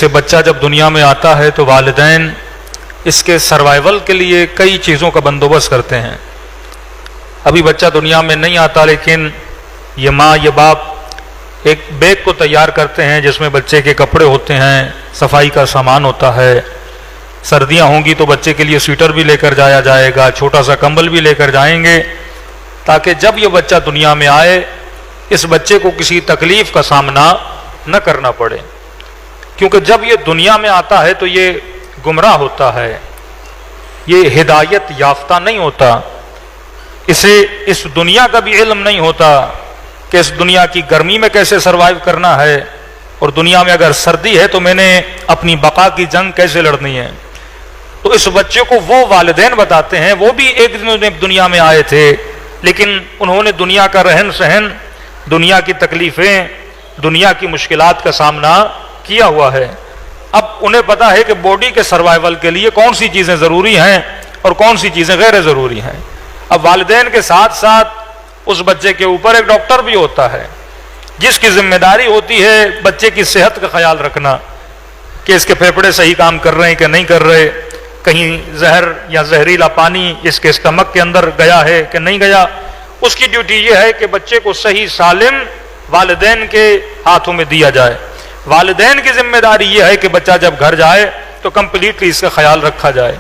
جیسے بچہ جب دنیا میں آتا ہے تو والدین اس کے سروائیول کے لیے کئی چیزوں کا بندوبست کرتے ہیں. ابھی بچہ دنیا میں نہیں آتا لیکن یہ ماں یہ باپ ایک بیگ کو تیار کرتے ہیں جس میں بچے کے کپڑے ہوتے ہیں، صفائی کا سامان ہوتا ہے. سردیاں ہوں گی تو بچے کے لیے سویٹر بھی لے کر جایا جائے گا، چھوٹا سا کمبل بھی لے کر جائیں گے تاکہ جب یہ بچہ دنیا میں آئے اس بچے کو کسی تکلیف کا سامنا نہ کرنا پڑے. کیونکہ جب یہ دنیا میں آتا ہے تو یہ گمراہ ہوتا ہے، یہ ہدایت یافتہ نہیں ہوتا، اسے اس دنیا کا بھی علم نہیں ہوتا کہ اس دنیا کی گرمی میں کیسے سروائیو کرنا ہے، اور دنیا میں اگر سردی ہے تو میں نے اپنی بقا کی جنگ کیسے لڑنی ہے. تو اس بچے کو وہ والدین بتاتے ہیں، وہ بھی ایک دن دنیا میں آئے تھے لیکن انہوں نے دنیا کا رہن سہن، دنیا کی تکلیفیں، دنیا کی مشکلات کا سامنا کیا ہوا ہے. اب انہیں پتا ہے کہ باڈی کے سروائیول کے لیے کون سی چیزیں ضروری ہیں اور کون سی چیزیں غیر ضروری ہیں. اب والدین کے ساتھ ساتھ اس بچے کے اوپر ایک ڈاکٹر بھی ہوتا ہے جس کی ذمہ داری ہوتی ہے بچے کی صحت کا خیال رکھنا کہ اس کے پھیپھڑے صحیح کام کر رہے ہیں کہ نہیں کر رہے، کہیں زہر یا زہریلا پانی اس کے اسٹمک کے اندر گیا ہے کہ نہیں گیا. اس کی ڈیوٹی یہ ہے کہ بچے کو صحیح سالم والدین کے ہاتھوں میں دیا جائے. والدین کی ذمہ داری یہ ہے کہ بچہ جب گھر جائے تو کمپلیٹلی اس کا خیال رکھا جائے.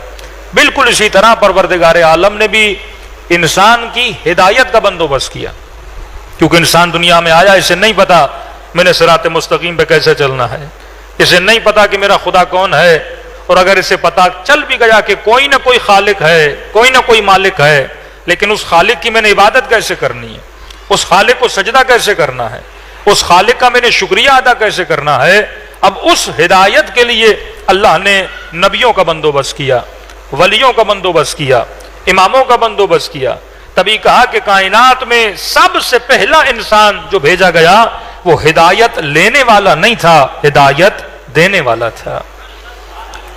بالکل اسی طرح پروردگار عالم نے بھی انسان کی ہدایت کا بندوبست کیا، کیونکہ انسان دنیا میں آیا، اسے نہیں پتا میں نے صراط مستقیم پہ کیسے چلنا ہے، اسے نہیں پتا کہ میرا خدا کون ہے. اور اگر اسے پتا چل بھی گیا کہ کوئی نہ کوئی خالق ہے، کوئی نہ کوئی مالک ہے، لیکن اس خالق کی میں نے عبادت کیسے کرنی ہے، اس خالق کو سجدہ کیسے کرنا ہے، اس خالق کا میں نے شکریہ ادا کیسے کرنا ہے. اب اس ہدایت کے لیے اللہ نے نبیوں کا بندوبست کیا، ولیوں کا بندوبست کیا، اماموں کا بندوبست کیا. تبھی کہا کہ کائنات میں سب سے پہلا انسان جو بھیجا گیا وہ ہدایت لینے والا نہیں تھا، ہدایت دینے والا تھا.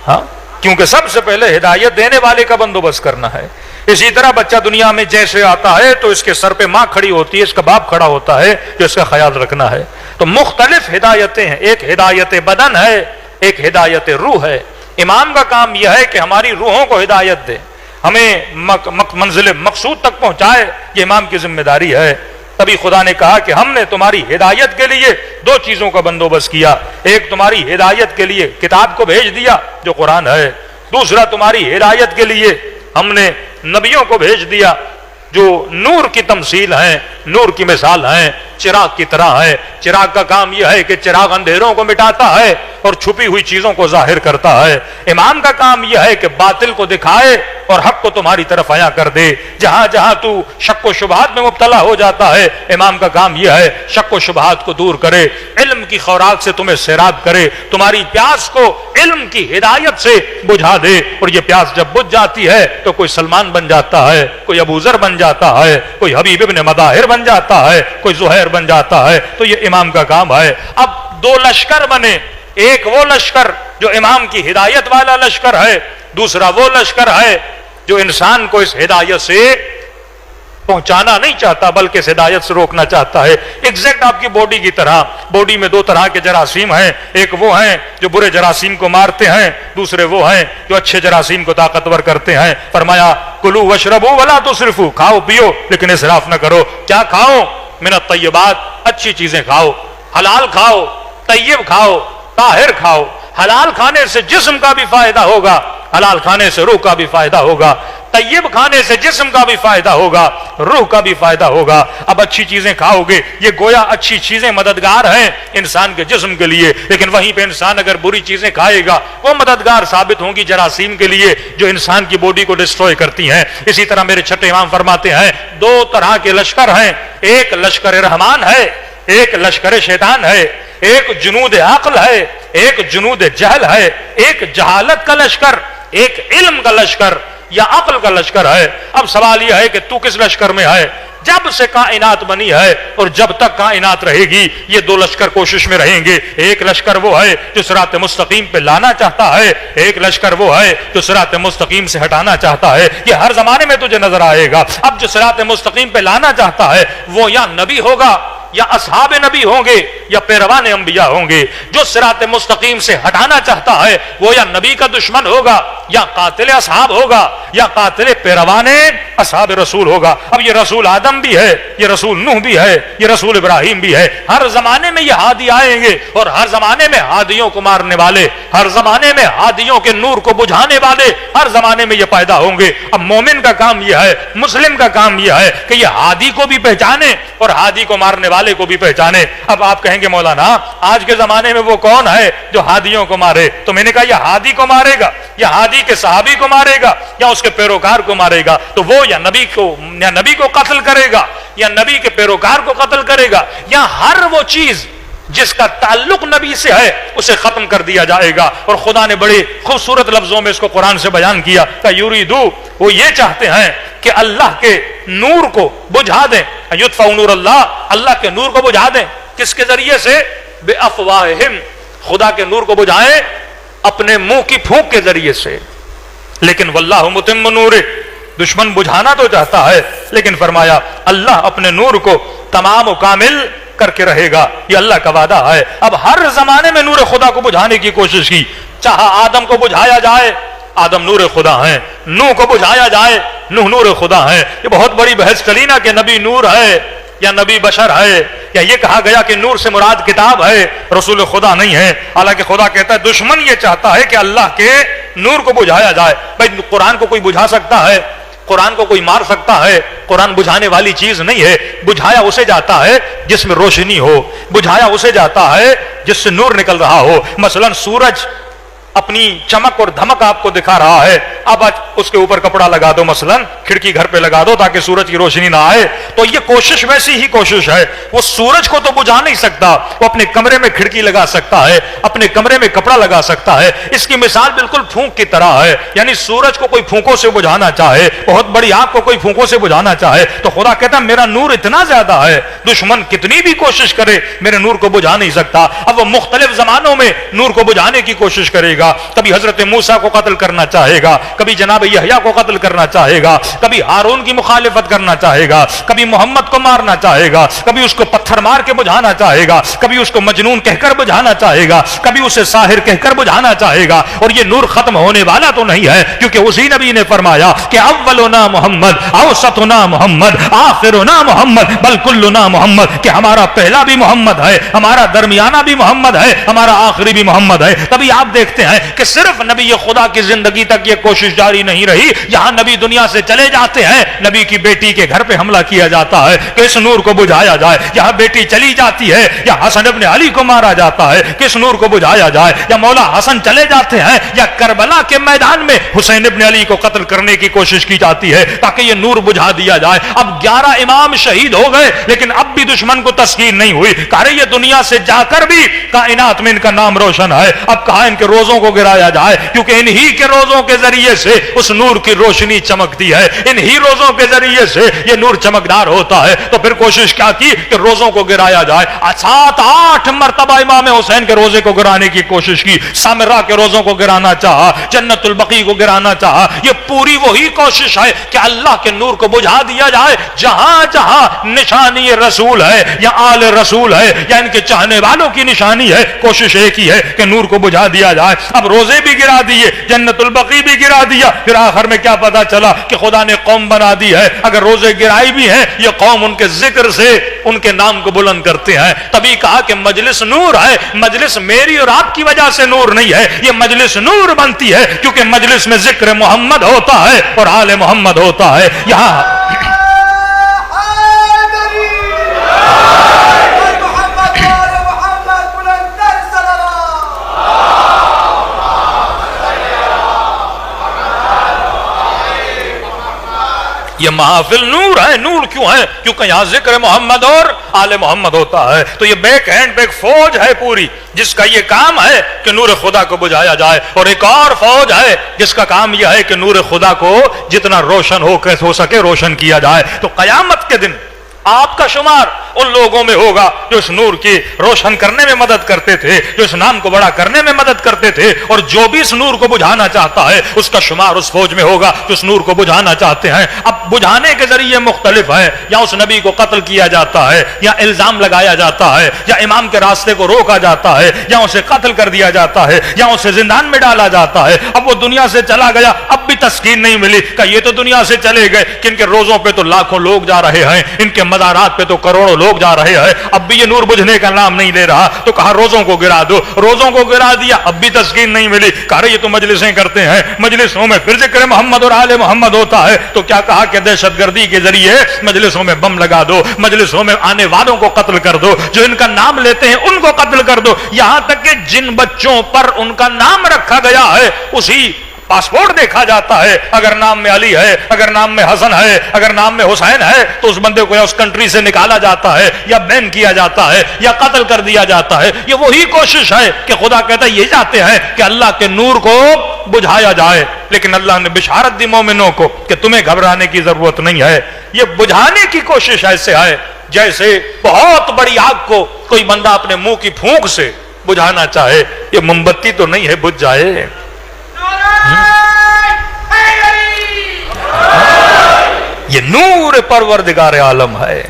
ہاں، کیونکہ سب سے پہلے ہدایت دینے والے کا بندوبست کرنا ہے. اسی طرح بچہ دنیا میں جیسے آتا ہے تو اس کے سر پہ ماں کھڑی ہوتی ہے، اس کا باپ کھڑا ہوتا ہے جو اس کا خیال رکھنا ہے. تو مختلف ہدایتیں ہیں، ایک ہدایت بدن ہے، ایک ہدایت روح ہے. امام کا کام یہ ہے کہ ہماری روحوں کو ہدایت دے، ہمیں منزل مقصود تک پہنچائے، یہ امام کی ذمہ داری ہے. تبھی خدا نے کہا کہ ہم نے تمہاری ہدایت کے لیے دو چیزوں کا بندوبست کیا. ایک تمہاری ہدایت کے لیے کتاب کو بھیج دیا جو قرآن ہے، دوسرا تمہاری ہدایت کے لیے ہم نے نبیوں کو بھیج دیا جو نور کی تمثیل ہیں، نور کی مثال ہیں، چراغ کی طرح ہے. چراغ کا کام یہ ہے کہ چراغ اندھیروں کو مٹاتا ہے اور چھپی ہوئی چیزوں کو ظاہر کرتا ہے. امام کا کام یہ ہے کہ باطل کو دکھائے اور حق کو تمہاری طرف عیاں کر دے. جہاں جہاں تو شک و شبہات میں مبتلا ہو جاتا ہے، امام کا کام یہ ہے شک و شبہات کو دور کرے، علم کی خوراک سے تمہیں سیراب کرے، تمہاری پیاس کو علم کی ہدایت سے بجھا دے. اور یہ پیاس جب بجھ جاتی ہے تو کوئی سلمان بن جاتا ہے، کوئی ابو ذر بن جاتا ہے، کوئی حبیب ابن مظاہر بن جاتا ہے، کوئی زہیر بن جاتا ہے. تو یہ امام کا کام ہے. اب دو لشکر بنے، ایک وہ لشکر جو امام کی ہدایت والا لشکر ہے، دوسرا وہ لشکر ہے جو انسان کو اس ہدایت سے پہنچانا نہیں چاہتا بلکہ اس ہدایت سے روکنا چاہتا ہے. ایگزیکٹ آپ کی باڈی کی طرح. باڈی میں دو طرح کے جراثیم ہیں، ایک وہ ہیں جو برے جراثیم کو مارتے ہیں، دوسرے وہ ہیں جو اچھے جراثیم کو طاقتور کرتے ہیں. فرمایا کلوا واشربوا ولا تسرفوا، کھاؤ پیو لیکن اسراف نہ کرو. کیا کھاؤ؟ من الطیبات، اچھی چیزیں کھاؤ، حلال کھاؤ، طیب کھاؤ، طاہر کھاؤ. حلال کھانے سے جسم کا بھی فائدہ ہوگا، حلال کھانے سے روح کا بھی فائدہ ہوگا، طیب کھانے سے جسم کا بھی فائدہ ہوگا، روح کا بھی فائدہ ہوگا. اب اچھی چیزیں کھاؤ گے، یہ گویا اچھی چیزیں مددگار ہیں انسان کے جسم کے لیے، لیکن وہیں پہ انسان اگر بری چیزیں کھائے گا وہ مددگار ثابت ہوں گی جراثیم کے لیے جو انسان کی باڈی کو ڈسٹروائے کرتی ہیں. اسی طرح میرے چھٹے امام فرماتے ہیں دو طرح کے لشکر ہیں، ایک لشکر رحمان ہے، ایک لشکر شیطان ہے. ایک جنود عقل ہے، ایک جنود جہل ہے. ایک جہالت کا لشکر، ایک علم کا لشکر یا عقل کا لشکر ہے. اب سوال یہ ہے کہ تو کس لشکر میں ہے؟ جب سے کائنات بنی ہے اور جب تک کائنات رہے گی یہ دو لشکر کوشش میں رہیں گے. ایک لشکر وہ ہے جو صراط مستقیم پہ لانا چاہتا ہے، ایک لشکر وہ ہے جو صراط مستقیم سے ہٹانا چاہتا ہے. یہ ہر زمانے میں تجھے نظر آئے گا. اب جو صراط مستقیم پہ لانا چاہتا ہے وہ یا نبی ہوگا یا اصحاب نبی ہوں گے یا پیروان انبیاء ہوں گے. جو صراط مستقیم سے ہٹانا چاہتا ہے وہ یا نبی کا دشمن ہوگا یا قاتل اصحاب ہوگا یا قاتل پیروان اصحاب رسول ہوگا. اب یہ رسول آدم بھی ہے, یہ رسول نوح بھی ہے, یہ رسول ابراہیم بھی ہے. ہر زمانے میں یہ ہادی آئیں گے اور ہر زمانے میں ہادیوں کو مارنے والے, ہر زمانے میں ہادیوں کے نور کو بجھانے والے ہر زمانے میں یہ پیدا ہوں گے. اب مومن کا کام یہ ہے, مسلم کا کام یہ ہے کہ یہ ہادی کو بھی پہچانے اور ہادی کو مارنے والے کو بھی پہچانے. اب آپ کہیں گے مولانا آج کے زمانے میں وہ کون ہے جو ہادیوں کو مارے؟ تو میں نے کہا یہ ہادی کو مارے گا یا ہادی کے صحابی کو مارے گا یا اس کے پیروکار کو مارے گا تو وہ یا نبی کو قتل کرے گا یا نبی کے پیروکار کو قتل کرے گا یا ہر وہ چیز جس کا تعلق نبی سے ہے اسے ختم کر دیا جائے گا. اور خدا نے بڑے خوبصورت لفظوں میں اس کو قرآن سے بیان کیا کہ یریدو, وہ یہ چاہتے ہیں کہ اللہ کے نور کو بجھا دیں. یطفئ نور اللہ, اللہ کے نور کو بجھا دیں. کس کے ذریعے سے؟ بے افواہہم, خدا کے نور کو بجھائیں اپنے منہ کی پھونک کے ذریعے سے. لیکن واللہ متم نورہ, دشمن بجھانا تو چاہتا ہے لیکن فرمایا اللہ اپنے نور کو تمام و کامل کر کے رہے گا. یہ اللہ کا وعدہ ہے. اب ہر زمانے میں نور خدا کو بجھانے کی کوشش کی. چاہا آدم کو بجھایا جائے, آدم نور خدا ہیں. نوح کو بجھایا جائے, نوح نور خدا ہیں. یہ بہت بڑی بحث چلی نا کہ نبی نور ہے یا نبی بشر ہے, یا یہ کہا گیا کہ نور سے مراد کتاب ہے, رسول خدا نہیں ہے. حالانکہ خدا کہتا ہے دشمن یہ چاہتا ہے کہ اللہ کے نور کو بجھایا جائے. بھائی قرآن کو کوئی بجھا سکتا ہے؟ قرآن کو کوئی مار سکتا ہے؟ قرآن بجھانے والی چیز نہیں ہے. بجھایا اسے جاتا ہے جس میں روشنی ہو, بجھایا اسے جاتا ہے جس سے نور نکل رہا ہو. مثلا سورج اپنی چمک اور دھمک آپ کو دکھا رہا ہے, اب اس کے اوپر کپڑا لگا دو, مثلا کھڑکی گھر پہ لگا دو تاکہ سورج کی روشنی نہ آئے. تو یہ کوشش ویسی ہی کوشش ہے. وہ سورج کو تو بجھا نہیں سکتا, وہ اپنے کمرے میں کھڑکی لگا سکتا ہے, اپنے کمرے میں کپڑا لگا سکتا ہے. اس کی مثال بالکل پھونک کی طرح ہے. یعنی سورج کو کوئی پھونکوں سے بجھانا چاہے, بہت بڑی آگ کو کوئی پھونکوں سے بجھانا چاہے تو خدا کہتا ہے میرا نور اتنا زیادہ ہے, دشمن کتنی بھی کوشش کرے میرے نور کو بجھا نہیں سکتا. اب وہ مختلف زمانوں میں نور کو بجھانے کی کوشش کرے گا. کبھی حضرت موسیٰ کو قتل کرنا چاہے گا, کبھی جناب یحییٰ کو قتل کرنا چاہے گا, کبھی ہارون کی مخالفت کرنا چاہے گا, کبھی محمد کو مارنا چاہے گا, کبھی اس کو پتھر مار کے بجھانا چاہے گا, کبھی اس کو مجنون کہہ کر بجھانا چاہے گا, کبھی اسے ساحر کہہ کر بجھانا چاہے گا. اور یہ نور ختم ہونے والا تو نہیں ہے, کیونکہ اسی نبی نے فرمایا کہ اولنا محمد, اوسطنا محمد, آخرنا محمد, بل کلنا محمد, کہ ہمارا پہلا بھی محمد ہے, ہمارا درمیانہ بھی محمد ہے, ہمارا آخری بھی محمد ہے. تبھی آپ دیکھتے ہیں کہ صرف نبی خدا کی زندگی تک یہ کوشش جاری نہیں رہی. جہاں نبی دنیا سے چلے جاتے ہیں نبی کی بیٹی کے گھر پہ حملہ کیا جاتا ہے کہ اس نور کو بجھایا جائے. جہاں بیٹی چلی جاتی ہے یا حسن ابن علی کو مارا جاتا ہے کس نور کو بجھایا جائے. یا مولا حسن چلے جاتے ہیں یا کربلا کے میدان میں حسین ابن علی کو قتل کرنے کی کوشش کی جاتی ہے تاکہ یہ نور بجھا دیا جائے. اب 11 امام شہید ہو گئے لیکن اب بھی دشمن کو تسکین نہیں ہوئی. کہا رہے یہ دنیا سے جا کر بھی کائنات میں ان کا نام روشن ہے. اب کہا ان کے روزوں کو گرایا جائے کیونکہ انہی کے روزوں کے ذریعے سے اس نور کی روشنی چمکتی ہے, انہی روزوں کے ذریعے سے یہ نور چمکدار ہوتا ہے. تو پھر کوشش کیا کی کہ روزوں کو گرایا جائے. 7-8 مرتبہ امام حسین کے روزے کو گرانے کی کوشش کی, سامرا کے روزوں کو گرانا چاہا, جنت البقیع کو گرانا چاہا. یہ پوری وہی کوشش ہے کہ اللہ کے نور کو بجھا دیا جائے. جہاں جہاں نشانی رسول ہے یا آل رسول ہے یا ان کے چاہنے والوں کی نشانی ہے, کوشش ایک ہی ہے کہ نور کو بجھا دیا جائے. اب روزے بھی گرا دیے, جنت البقیع بھی گرا دیا, پھر آخر میں کیا پتا چلا کہ خدا نے قوم بنا دی ہے. اگر روزے گرائی بھی ہیں یہ قوم ان کے ذکر سے ان کے نام کو بلند کرتے ہیں. تبھی کہا کہ مجلس نور ہے, مجلس میری اور آپ کی وجہ سے نور نہیں ہے, یہ مجلس نور بنتی ہے کیونکہ مجلس میں ذکر محمد ہوتا ہے اور آل محمد ہوتا ہے. یہاں یہ محافل نور ہے. نور کیوں ہے؟ کیونکہ یہاں ذکر محمد اور آل محمد ہوتا ہے. تو یہ بیک ہینڈ بیک فوج ہے پوری جس کا یہ کام ہے کہ نور خدا کو بجھایا جائے. اور ایک اور فوج ہے جس کا کام یہ ہے کہ نور خدا کو جتنا روشن ہو سکے روشن کیا جائے. تو قیامت کے دن آپ کا شمار ان لوگوں میں ہوگا جو اس نور کی روشن کرنے میں مدد کرتے تھے، جو اس نام کو بڑا کرنے میں مدد کرتے تھے، اور جو بھی اس نور کو بجھانا چاہتا ہے اس کا شمار اس فوج میں ہوگا جو اس نور کو بجھانا چاہتے ہیں۔ اب بجھانے کے ذریعے مختلف ہے، یا اس نبی کو قتل کیا جاتا ہے، یا الزام لگایا جاتا ہے، یا امام کے راستے کو روکا جاتا ہے، یا اسے قتل کر دیا جاتا ہے، یا اسے زندان میں ڈالا جاتا ہے۔ اب وہ دنیا سے چلا گیا، اب بھی تسکین نہیں ملی کہ یہ تو دنیا سے چلے گئے کہ ان کے روزوں پہ تو لاکھوں لوگ جا رہے ہیں، ان کے مزارات پہ تو کروڑوں لوگ جا رہے ہیں، اب بھی یہ نور بجھنے کا نام نہیں لے رہا، تو کہا روزوں کو گرا دو، روزوں کو گرا دیا، اب بھی تسکین نہیں ملی، کہا یہ تو مجلسیں کرتے ہیں، مجلسوں میں پھر ذکر محمد اور آل محمد ہوتا ہے، تو کیا کہا کہ دہشت گردی کے ذریعے مجلسوں میں بم لگا دو، مجلسوں میں آنے والوں کو قتل کر دو، جو ان کا نام لیتے ہیں ان کو قتل کر دو، یہاں تک کہ جن بچوں پر ان کا نام رکھا گیا ہے اسی پاسپورٹ دیکھا جاتا ہے، اگر نام میں علی ہے، اگر نام میں حسن ہے، اگر نام میں حسین ہے، تو اس بندے کو یا اس کنٹری سے نکالا جاتا ہے، یا بین کیا جاتا ہے، یا قتل کر دیا جاتا ہے۔ یہ وہی کوشش ہے کہ خدا کہتا ہے یہ چاہتے ہیں کہ اللہ کے نور کو بجھایا جائے، لیکن اللہ نے بشارت دی مومنوں کو کہ تمہیں گھبرانے کی ضرورت نہیں ہے۔ یہ بجھانے کی کوشش ایسے ہے جیسے بہت بڑی آگ کو کوئی بندہ اپنے منہ کی پھونک سے بجھانا چاہے، یہ موم بتی تو نہیں ہے بجھ جائے۔ یہ نور پروردگار عالم ہے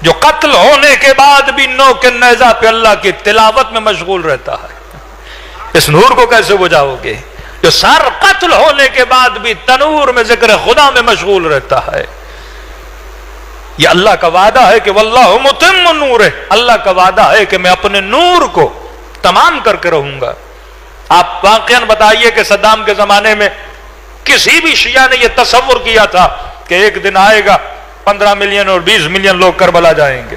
جو قتل ہونے کے بعد بھی نو کے نیزہ پہ اللہ کی تلاوت میں مشغول رہتا ہے۔ اس نور کو کیسے بجھاؤ گے جو سر قتل ہونے کے بعد بھی تنور میں ذکر خدا میں مشغول رہتا ہے؟ یہ اللہ کا وعدہ ہے کہ واللہ متم نور ہے، اللہ کا وعدہ ہے کہ میں اپنے نور کو تمام کر کے رہوں گا۔ آپ واقعاً بتائیے کہ صدام کے زمانے میں کسی بھی شیعہ نے یہ تصور کیا تھا کہ ایک دن آئے گا 15 ملین اور 20 ملین لوگ کربلا جائیں گے؟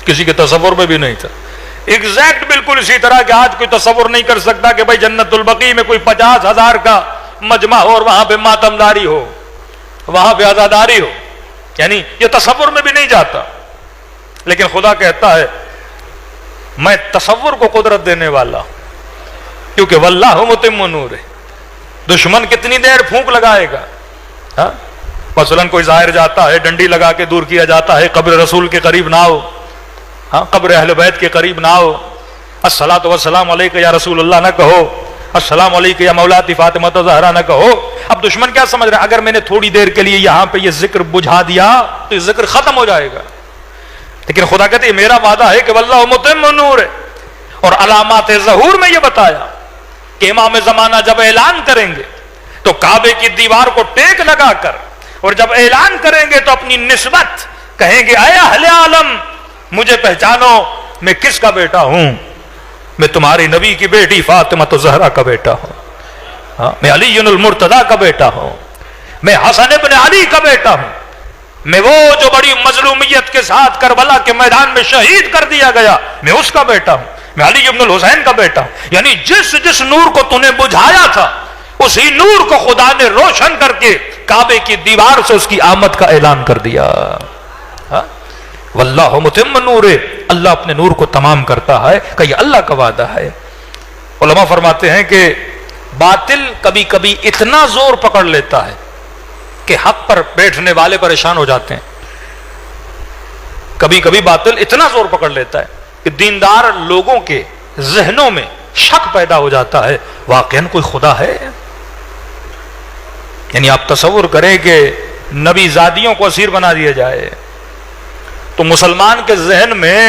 کسی کے تصور میں بھی نہیں تھا۔ ایگزیکٹ بالکل اسی طرح کہ آج کوئی تصور نہیں کر سکتا کہ بھائی جنت البقیع میں کوئی 50,000 کا مجمع ہو اور وہاں پہ ماتمداری ہو، وہاں پہ عزاداری ہو، یعنی یہ تصور میں بھی نہیں جاتا۔ لیکن خدا کہتا ہے میں تصور کو قدرت دینے والا ہوں، کیونکہ واللہ متم نور ہے۔ دشمن کتنی دیر پھونک لگائے گا؟ ہاں مثلاً کوئی ظاہر جاتا ہے، ڈنڈی لگا کے دور کیا جاتا ہے، قبر رسول کے قریب نہ ہو، ہاں قبر اہل بیت کے قریب نہ ہو، الصلاۃ والسلام علیک یا رسول اللہ نہ کہو، السلام علیک یا مولاتی فاطمہ الزہرا نہ کہو۔ اب دشمن کیا سمجھ رہا ہے؟ اگر میں نے تھوڑی دیر کے لیے یہاں پہ یہ ذکر بجھا دیا تو یہ ذکر ختم ہو جائے گا، لیکن خدا کہتے ہیں میرا وعدہ ہے کہ واللہ متم نور ہے۔ اور علامات ظہور میں یہ بتایا کہ امام زمانہ جب اعلان کریں گے تو کعبے کی دیوار کو ٹیک لگا کر، اور جب اعلان کریں گے تو اپنی نسبت کہیں گے اے اہل عالم مجھے پہچانو، میں کس کا بیٹا ہوں؟ میں تمہاری نبی کی بیٹی فاطمہ الزہرا کا بیٹا ہوں، ہاں میں علی المرتضیٰ کا بیٹا ہوں، میں حسن ابن علی کا بیٹا ہوں، میں وہ جو بڑی مظلومیت کے ساتھ کربلا کے میدان میں شہید کر دیا گیا میں اس کا بیٹا ہوں، میں علی ابن الحسین کا بیٹا ہوں۔ یعنی جس نور کو تو نے بجھایا تھا اسی نور کو خدا نے روشن کر کے کعبے کی دیوار سے اس کی آمد کا اعلان کر دیا۔ واللہ متم نور، اللہ اپنے نور کو تمام کرتا ہے کہ یہ اللہ کا وعدہ ہے۔ علماء فرماتے ہیں کہ باطل کبھی کبھی اتنا زور پکڑ لیتا ہے کہ حق پر بیٹھنے والے پریشان ہو جاتے ہیں۔ کبھی کبھی باطل اتنا زور پکڑ لیتا ہے کہ دیندار لوگوں کے ذہنوں میں شک پیدا ہو جاتا ہے واقعاً کوئی خدا ہے؟ یعنی آپ تصور کریں کہ نبی زادیوں کو اسیر بنا دیا جائے تو مسلمان کے ذہن میں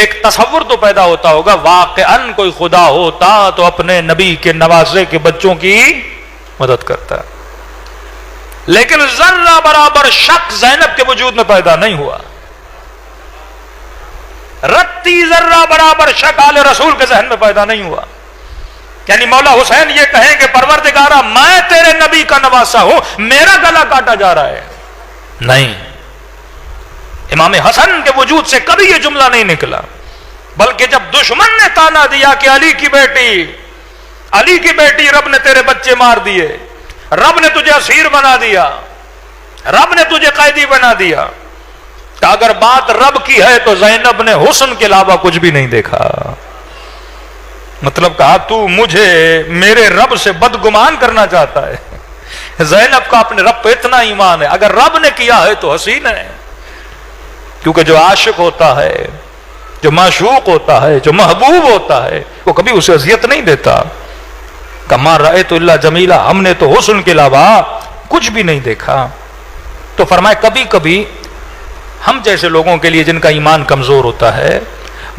ایک تصور تو پیدا ہوتا ہوگا واقعاً کوئی خدا ہوتا تو اپنے نبی کے نوازے کے بچوں کی مدد کرتا، لیکن ذرہ برابر شک زینب کے وجود میں پیدا نہیں ہوا، رتی ذرہ برابر شک آل رسول کے ذہن میں پیدا نہیں ہوا۔ یعنی مولا حسین یہ کہیں کہ پروردگارا میں تیرے نبی کا نواسا ہوں، میرا گلا کاٹا جا رہا ہے، نہیں، امام حسن کے وجود سے کبھی یہ جملہ نہیں نکلا، بلکہ جب دشمن نے تانا دیا کہ علی کی بیٹی رب نے تیرے بچے مار دیے، رب نے تجھے اسیر بنا دیا، رب نے تجھے قیدی بنا دیا، کہ اگر بات رب کی ہے تو زینب نے حسن کے علاوہ کچھ بھی نہیں دیکھا۔ مطلب کہا تو مجھے میرے رب سے بدگمان کرنا چاہتا ہے؟ زینب کا اپنے رب پہ اتنا ایمان ہے، اگر رب نے کیا ہے تو حسین ہے، کیونکہ جو عاشق ہوتا ہے، جو معشوق ہوتا ہے، جو محبوب ہوتا ہے، وہ کبھی اسے اذیت نہیں دیتا. کما رأیت الا جمیلا، ہم نے تو حسن کے علاوہ کچھ بھی نہیں دیکھا. تو فرمائے کبھی کبھی ہم جیسے لوگوں کے لیے جن کا ایمان کمزور ہوتا ہے،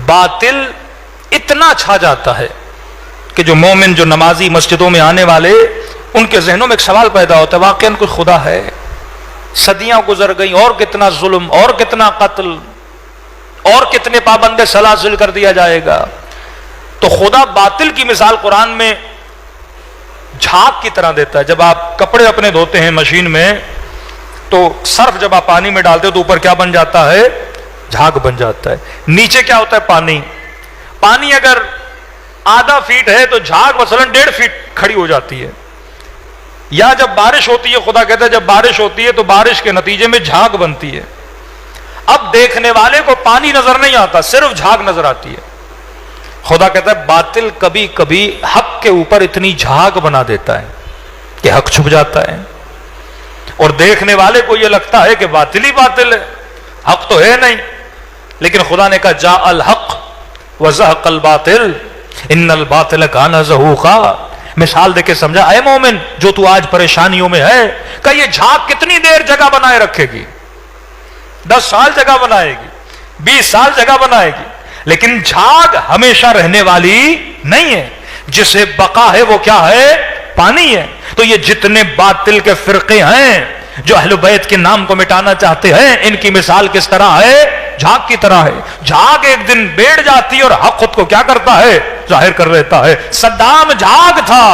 باطل اتنا چھا جاتا ہے کہ جو مومن، جو نمازی، مسجدوں میں آنے والے، ان کے ذہنوں میں ایک سوال پیدا ہوتا ہے، واقعاً کوئی خدا ہے؟ صدیاں گزر گئیں اور کتنا ظلم اور کتنا قتل اور کتنے پابند سلاسل کر دیا جائے گا. تو خدا باطل کی مثال قرآن میں جھاگ کی طرح دیتا ہے. جب آپ کپڑے اپنے دھوتے ہیں مشین میں تو صرف جب آپ پانی میں ڈالتے ہو تو اوپر کیا بن جاتا ہے؟ جھاگ بن جاتا ہے. نیچے کیا ہوتا ہے؟ پانی. پانی اگر آدھا فیٹ ہے تو جھاگ مثلا 1.5 فیٹ کھڑی ہو جاتی ہے. یا جب بارش ہوتی ہے، خدا کہتا ہے جب بارش ہوتی ہے تو بارش کے نتیجے میں جھاگ بنتی ہے. اب دیکھنے والے کو پانی نظر نہیں آتا، صرف جھاگ نظر آتی ہے. خدا کہتا ہے باطل کبھی کبھی حق کے اوپر اتنی جھاگ بنا دیتا ہے کہ حق چھپ جاتا ہے، اور دیکھنے والے کو یہ لگتا ہے کہ باطل ہی باطل ہے، حق تو ہے نہیں. لیکن خدا نے کہا جاء الحق وزهق الباطل ان الباطل کان زہوقا. مثال دے کے سمجھا اے مومن جو تو آج پریشانیوں میں ہے، کہ یہ جھاگ کتنی دیر جگہ بنائے رکھے گی؟ 10 سال جگہ بنائے گی، 20 سال جگہ بنائے گی، لیکن جھاگ ہمیشہ رہنے والی نہیں ہے. جسے بقا ہے وہ کیا ہے؟ پانی ہے. تو یہ جتنے باطل کے فرقے ہیں جو اہل بیت کے نام کو مٹانا چاہتے ہیں، ان کی مثال کس طرح ہے؟ جھاگ کی طرح ہے. جھاگ ایک دن بیٹھ جاتی ہے اور حق خود کو کیا کرتا ہے؟ ظاہر کر لیتا ہے. صدام جھاگ تھا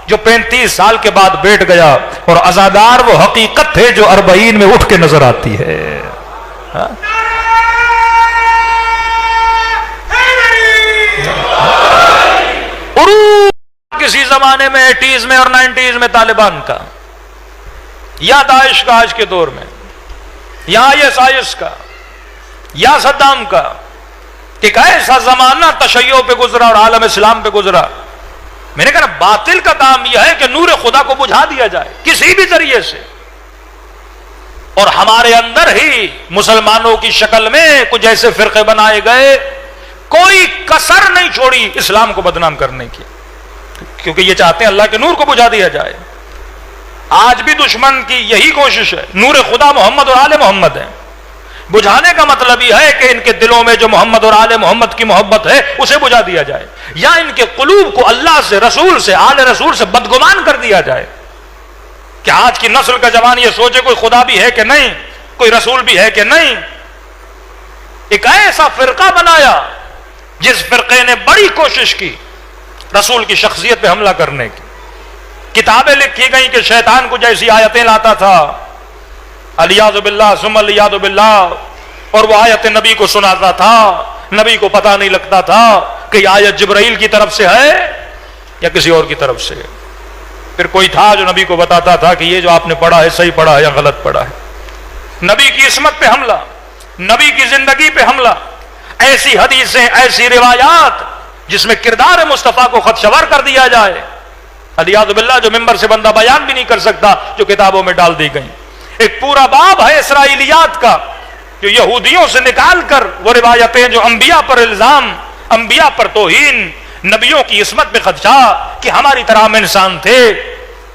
جو 35 سال کے بعد بیٹھ گیا، اور عزادار وہ حقیقت ہے جو 40 میں اٹھ کے نظر آتی ہے. کسی زمانے میں 80s میں اور 90s میں طالبان کا، یا داعش کا آج کے دور میں، یا ISIS کا، یا صدام کا، کہ ایسا زمانہ تشیع پہ گزرا اور عالم اسلام پہ گزرا. میں نے کہا باطل کا کام یہ ہے کہ نور خدا کو بجھا دیا جائے کسی بھی ذریعے سے، اور ہمارے اندر ہی مسلمانوں کی شکل میں کچھ ایسے فرقے بنائے گئے، کوئی کسر نہیں چھوڑی اسلام کو بدنام کرنے کی، کیونکہ یہ چاہتے ہیں اللہ کے نور کو بجھا دیا جائے. آج بھی دشمن کی یہی کوشش ہے. نور خدا محمد اور آل محمد ہے. بجھانے کا مطلب یہ ہے کہ ان کے دلوں میں جو محمد اور آل محمد کی محبت ہے اسے بجھا دیا جائے، یا ان کے قلوب کو اللہ سے، رسول سے، آل رسول سے بدگمان کر دیا جائے. کہ آج کی نسل کا جوان یہ سوچے کوئی خدا بھی ہے کہ نہیں، کوئی رسول بھی ہے کہ نہیں. ایک ایسا فرقہ بنایا جس فرقے نے بڑی کوشش کی رسول کی شخصیت پہ حملہ کرنے کی. کتابیں لکھی گئیں کہ شیطان کو جیسی آیتیں لاتا تھا، الیاذ باللہ ثم الیاذ باللہ، اور وہ آیت نبی کو سناتا تھا، نبی کو پتہ نہیں لگتا تھا کہ یہ آیت جبرائیل کی طرف سے ہے یا کسی اور کی طرف سے. پھر کوئی تھا جو نبی کو بتاتا تھا کہ یہ جو آپ نے پڑھا ہے صحیح پڑھا ہے یا غلط پڑھا ہے. نبی کی عصمت پہ حملہ، نبی کی زندگی پہ حملہ، ایسی حدیثیں، ایسی روایات جس میں کردار مصطفیٰ کو خدشوار کر دیا جائے، الیاذ باللہ، جو ممبر سے بندہ بیان بھی نہیں کر سکتا، جو کتابوں میں ڈال دی گئی. ایک پورا باب ہے اسرائیلیات کا جو یہودیوں سے نکال کر وہ روایتیں جو انبیاء پر الزام، انبیاء پر توہین، نبیوں کی عصمت پہ خدشہ کہ ہماری طرح ہم انسان تھے،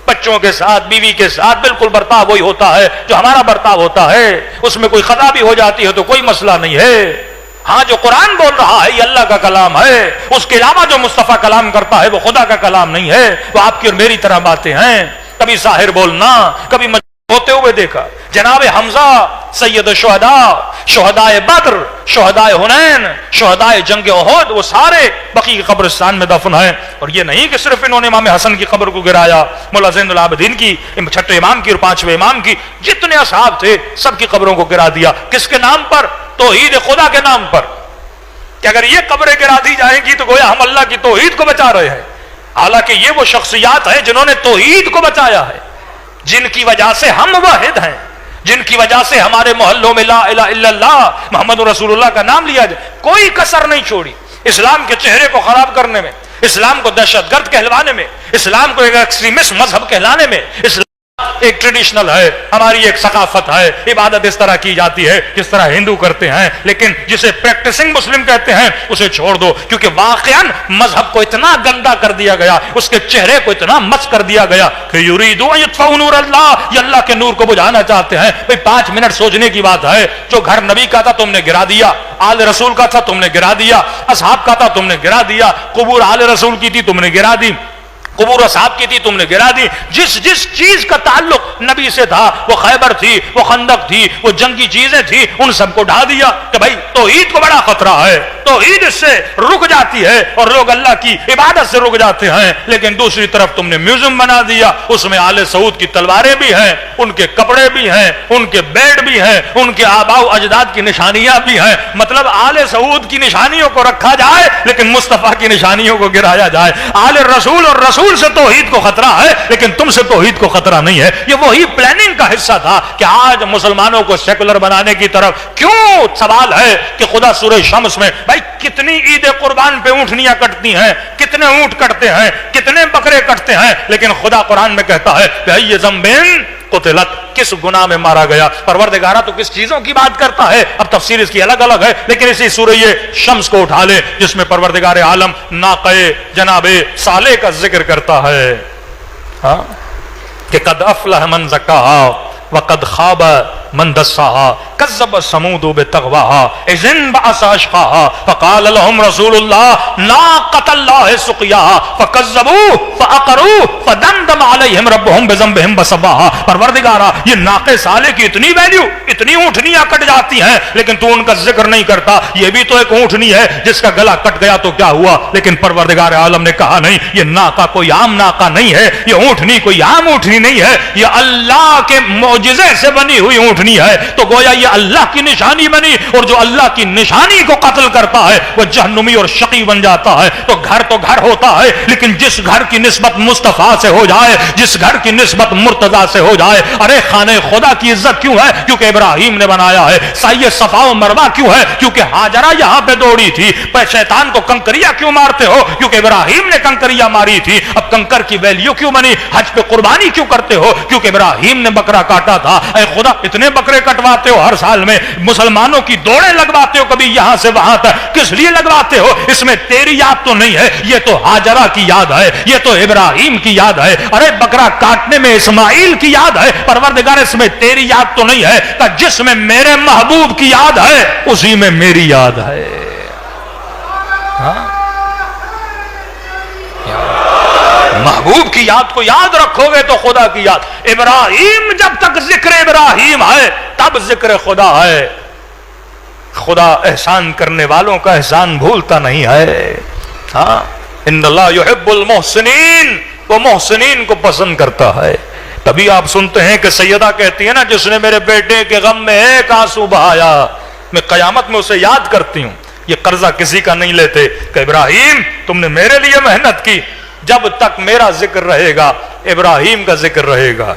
بچوں کے ساتھ، بیوی کے ساتھ بالکل برتاؤ وہی ہوتا ہے جو ہمارا برتاؤ ہوتا ہے، اس میں کوئی خطا بھی ہو جاتی ہے تو کوئی مسئلہ نہیں ہے. ہاں جو قرآن بول رہا ہے یہ اللہ کا کلام ہے، اس کے علاوہ جو مصطفیٰ کلام کرتا ہے وہ خدا کا کلام نہیں ہے، وہ آپ کی اور میری طرح باتیں ہیں. کبھی ساحر بولنا، کبھی ہوتے ہوئے دیکھا. جناب حمزہ سید الشہداء، شہدائے بدر، شہدائے حنین، شہدائے جنگ احد، وہ سارے بقیع کی قبرستان میں دفن ہیں. اور یہ نہیں کہ صرف انہوں نے امام حسن کی قبر کو گرایا، مولا زین العابدین کی، چھٹے امام کی اور پانچویں امام کی، جتنے اصحاب تھے سب کی قبروں کو گرا دیا. کس کے نام پر؟ توحید خدا کے نام پر. کہ اگر یہ قبریں گرا دی جائیں گی تو گویا ہم اللہ کی توحید کو بچا رہے ہیں. حالانکہ یہ وہ شخصیات ہیں جنہوں نے توحید کو بچایا ہے، جن کی وجہ سے ہم واحد ہیں، جن کی وجہ سے ہمارے محلوں میں لا الہ الا اللہ محمد رسول اللہ کا نام لیا جائے. کوئی کسر نہیں چھوڑی اسلام کے چہرے کو خراب کرنے میں، اسلام کو دہشت گرد کہلوانے میں، اسلام کو ایک ایکسٹریمسٹ مذہب کہلانے میں، اسلام ایک ٹریڈیشنل ہے، ہماری ایک ثقافت ہے، عبادت اس طرح کی جاتی ہے جس طرح ہندو کرتے ہیں، لیکن جسے پریکٹسنگ مسلم کہتے ہیں اسے چھوڑ دو، کیونکہ واقعاً مذہب کو اتنا گندا کر دیا گیا، اس کے چہرے کو اتنا مس کر دیا گیا کہ یریدون یطفئوا نور اللہ، یہ اللہ کے نور کو بجھانا چاہتے ہیں۔ بھئی 5 منٹ سوچنے کی بات ہے، جو گھر نبی کا تھا تم نے گرا دیا، آل رسول کا تھا تم نے گرا دیا، اصحاب کا تھا تم نے گرا دیا، قبور آل رسول کی تھی تم نے گرا دی، قبور اصحاب کی تھی تم نے گرا دی، جس چیز کا تعلق نبی سے تھا، وہ خیبر تھی، وہ خندق تھی، وہ جنگی چیزیں تھی، ان سب کو ڈھا دیا کہ بھائی توحید کو بڑا خطرہ ہے، توحید اس سے رک جاتی ہے اور لوگ اللہ کی عبادت سے رک جاتے ہیں۔ لیکن دوسری طرف تم نے میوزیم بنا دیا، اس میں آل سعود کی تلواریں بھی ہیں، ان کے کپڑے بھی ہیں، ان کے بیڈ بھی ہیں، ان کے آباء و اجداد کی نشانیاں بھی ہیں، مطلب آل سعود کی نشانیوں کو رکھا جائے لیکن مصطفیٰ کی نشانیوں کو گرایا جائے۔ آل رسول اور رسول سے توحید کو خطرہ ہے لیکن تم سے توحید کو خطرہ نہیں ہے۔ یہ وہی پلاننگ کا حصہ تھا کہ آج مسلمانوں کو سیکولر بنانے کی طرف کیوں سوال ہے کہ خدا سورہ شمس میں بھائی کتنی عید قربان پہ اونٹنیاں کٹتی ہیں، کتنے اونٹ کٹتے ہیں، کتنے بکرے کٹتے ہیں، لیکن خدا قرآن میں کہتا ہے بھائی ذنبن قتلت، کس گناہ میں مارا گیا۔ پروردگارہ تو کس چیزوں کی بات کرتا ہے، اب تفسیر اس کی الگ الگ ہے، لیکن اسی سورہ شمس کو اٹھا لے جس میں پروردگار عالم ناقہ جناب صالح کا ذکر کرتا ہے کہ قد افلح من زکاہا وقد خاب من دساہا کذب ثمود بطغواہا اذ انبعث اشقاہا فقال لهم رسول اللہ ناقۃ اللہ سقیاہا فکذبوہ فعقروہ فدمدم علیہم ربہم بذنبہم فسواہا۔ پروردگارا یہ ناقہ صالح کی اتنی ویلیو، اتنی اونٹنیاں کٹ جاتی ہیں لیکن تو ان کا ذکر نہیں کرتا، یہ بھی تو ایک اونٹنی ہے جس کا گلا کٹ گیا تو کیا ہوا، لیکن پروردگار عالم نے کہا نہیں، یہ ناقہ کوئی عام ناقہ نہیں ہے، یہ اونٹنی کوئی عام اونٹنی نہیں ہے، یہ اللہ کے معجزے سے بنی ہوئی اونٹنی ہے۔ تو گویا یہ اللہ کی نشانی بنی، اور جو اللہ کی نشانی کو قتل کرتا ہے وہ جہنمی اور شقی بن جاتا ہے۔ تو گھر ہوتا ہے لیکن جس گھر کی نسبت مصطفیٰ سے ہو جائے، جس گھر کی نسبت مرتضیٰ سے ہو جائے، ارے خانہ خدا کی عزت کیوں ہے؟ کیونکہ ابراہیم نے بنایا ہے۔ سعی صفا و مروہ کیوں ہے؟ کیونکہ ہاجرہ یہاں پہ دوڑی تھی۔ شیطان کو کنکریاں کیوں مارتے ہو؟ کیونکہ ابراہیم نے کنکریاں ماری تھی۔ اب کنکر کی ویلیو کیوں بنی؟ حج پہ قربانی کیوں کرتے ہو؟ کیونکہ ابراہیم نے بکرا کاٹا تھا۔ اے خدا اتنے بکرے کٹواتے ہو ہر سال میں، مسلمانوں کی دوڑیں لگواتے ہو کبھی یہاں سے وہاں تک، کس لیے لگواتے ہو؟ اس میں تیری یاد تو نہیں ہے، یہ تو ہاجرہ کی یاد ہے، یہ تو ابراہیم کی یاد ہے۔ ارے بکرا کاٹنے میں اسماعیل کی یاد ہے، پروردگار اس میں تیری یاد تو نہیں ہے کہ جس میں میرے محبوب کی یاد ہے اسی میں میری یاد ہے۔ محبوب کی یاد کو یاد رکھو گے تو خدا کی یاد۔ ابراہیم جب تک ذکر ابراہیم ہے تب ذکر خدا ہے۔ خدا احسان کرنے والوں کا احسان بھولتا نہیں ہے۔ ان اللہ یحب المحسنین، وہ محسنین کو پسند کرتا ہے۔ تبھی آپ سنتے ہیں کہ سیدہ کہتی ہے نا جس نے میرے بیٹے کے غم میں ایک آنسو بہایا میں قیامت میں اسے یاد کرتی ہوں۔ یہ قرضہ کسی کا نہیں لیتے کہ ابراہیم تم نے میرے لیے محنت کی، جب تک میرا ذکر رہے گا ابراہیم کا ذکر رہے گا،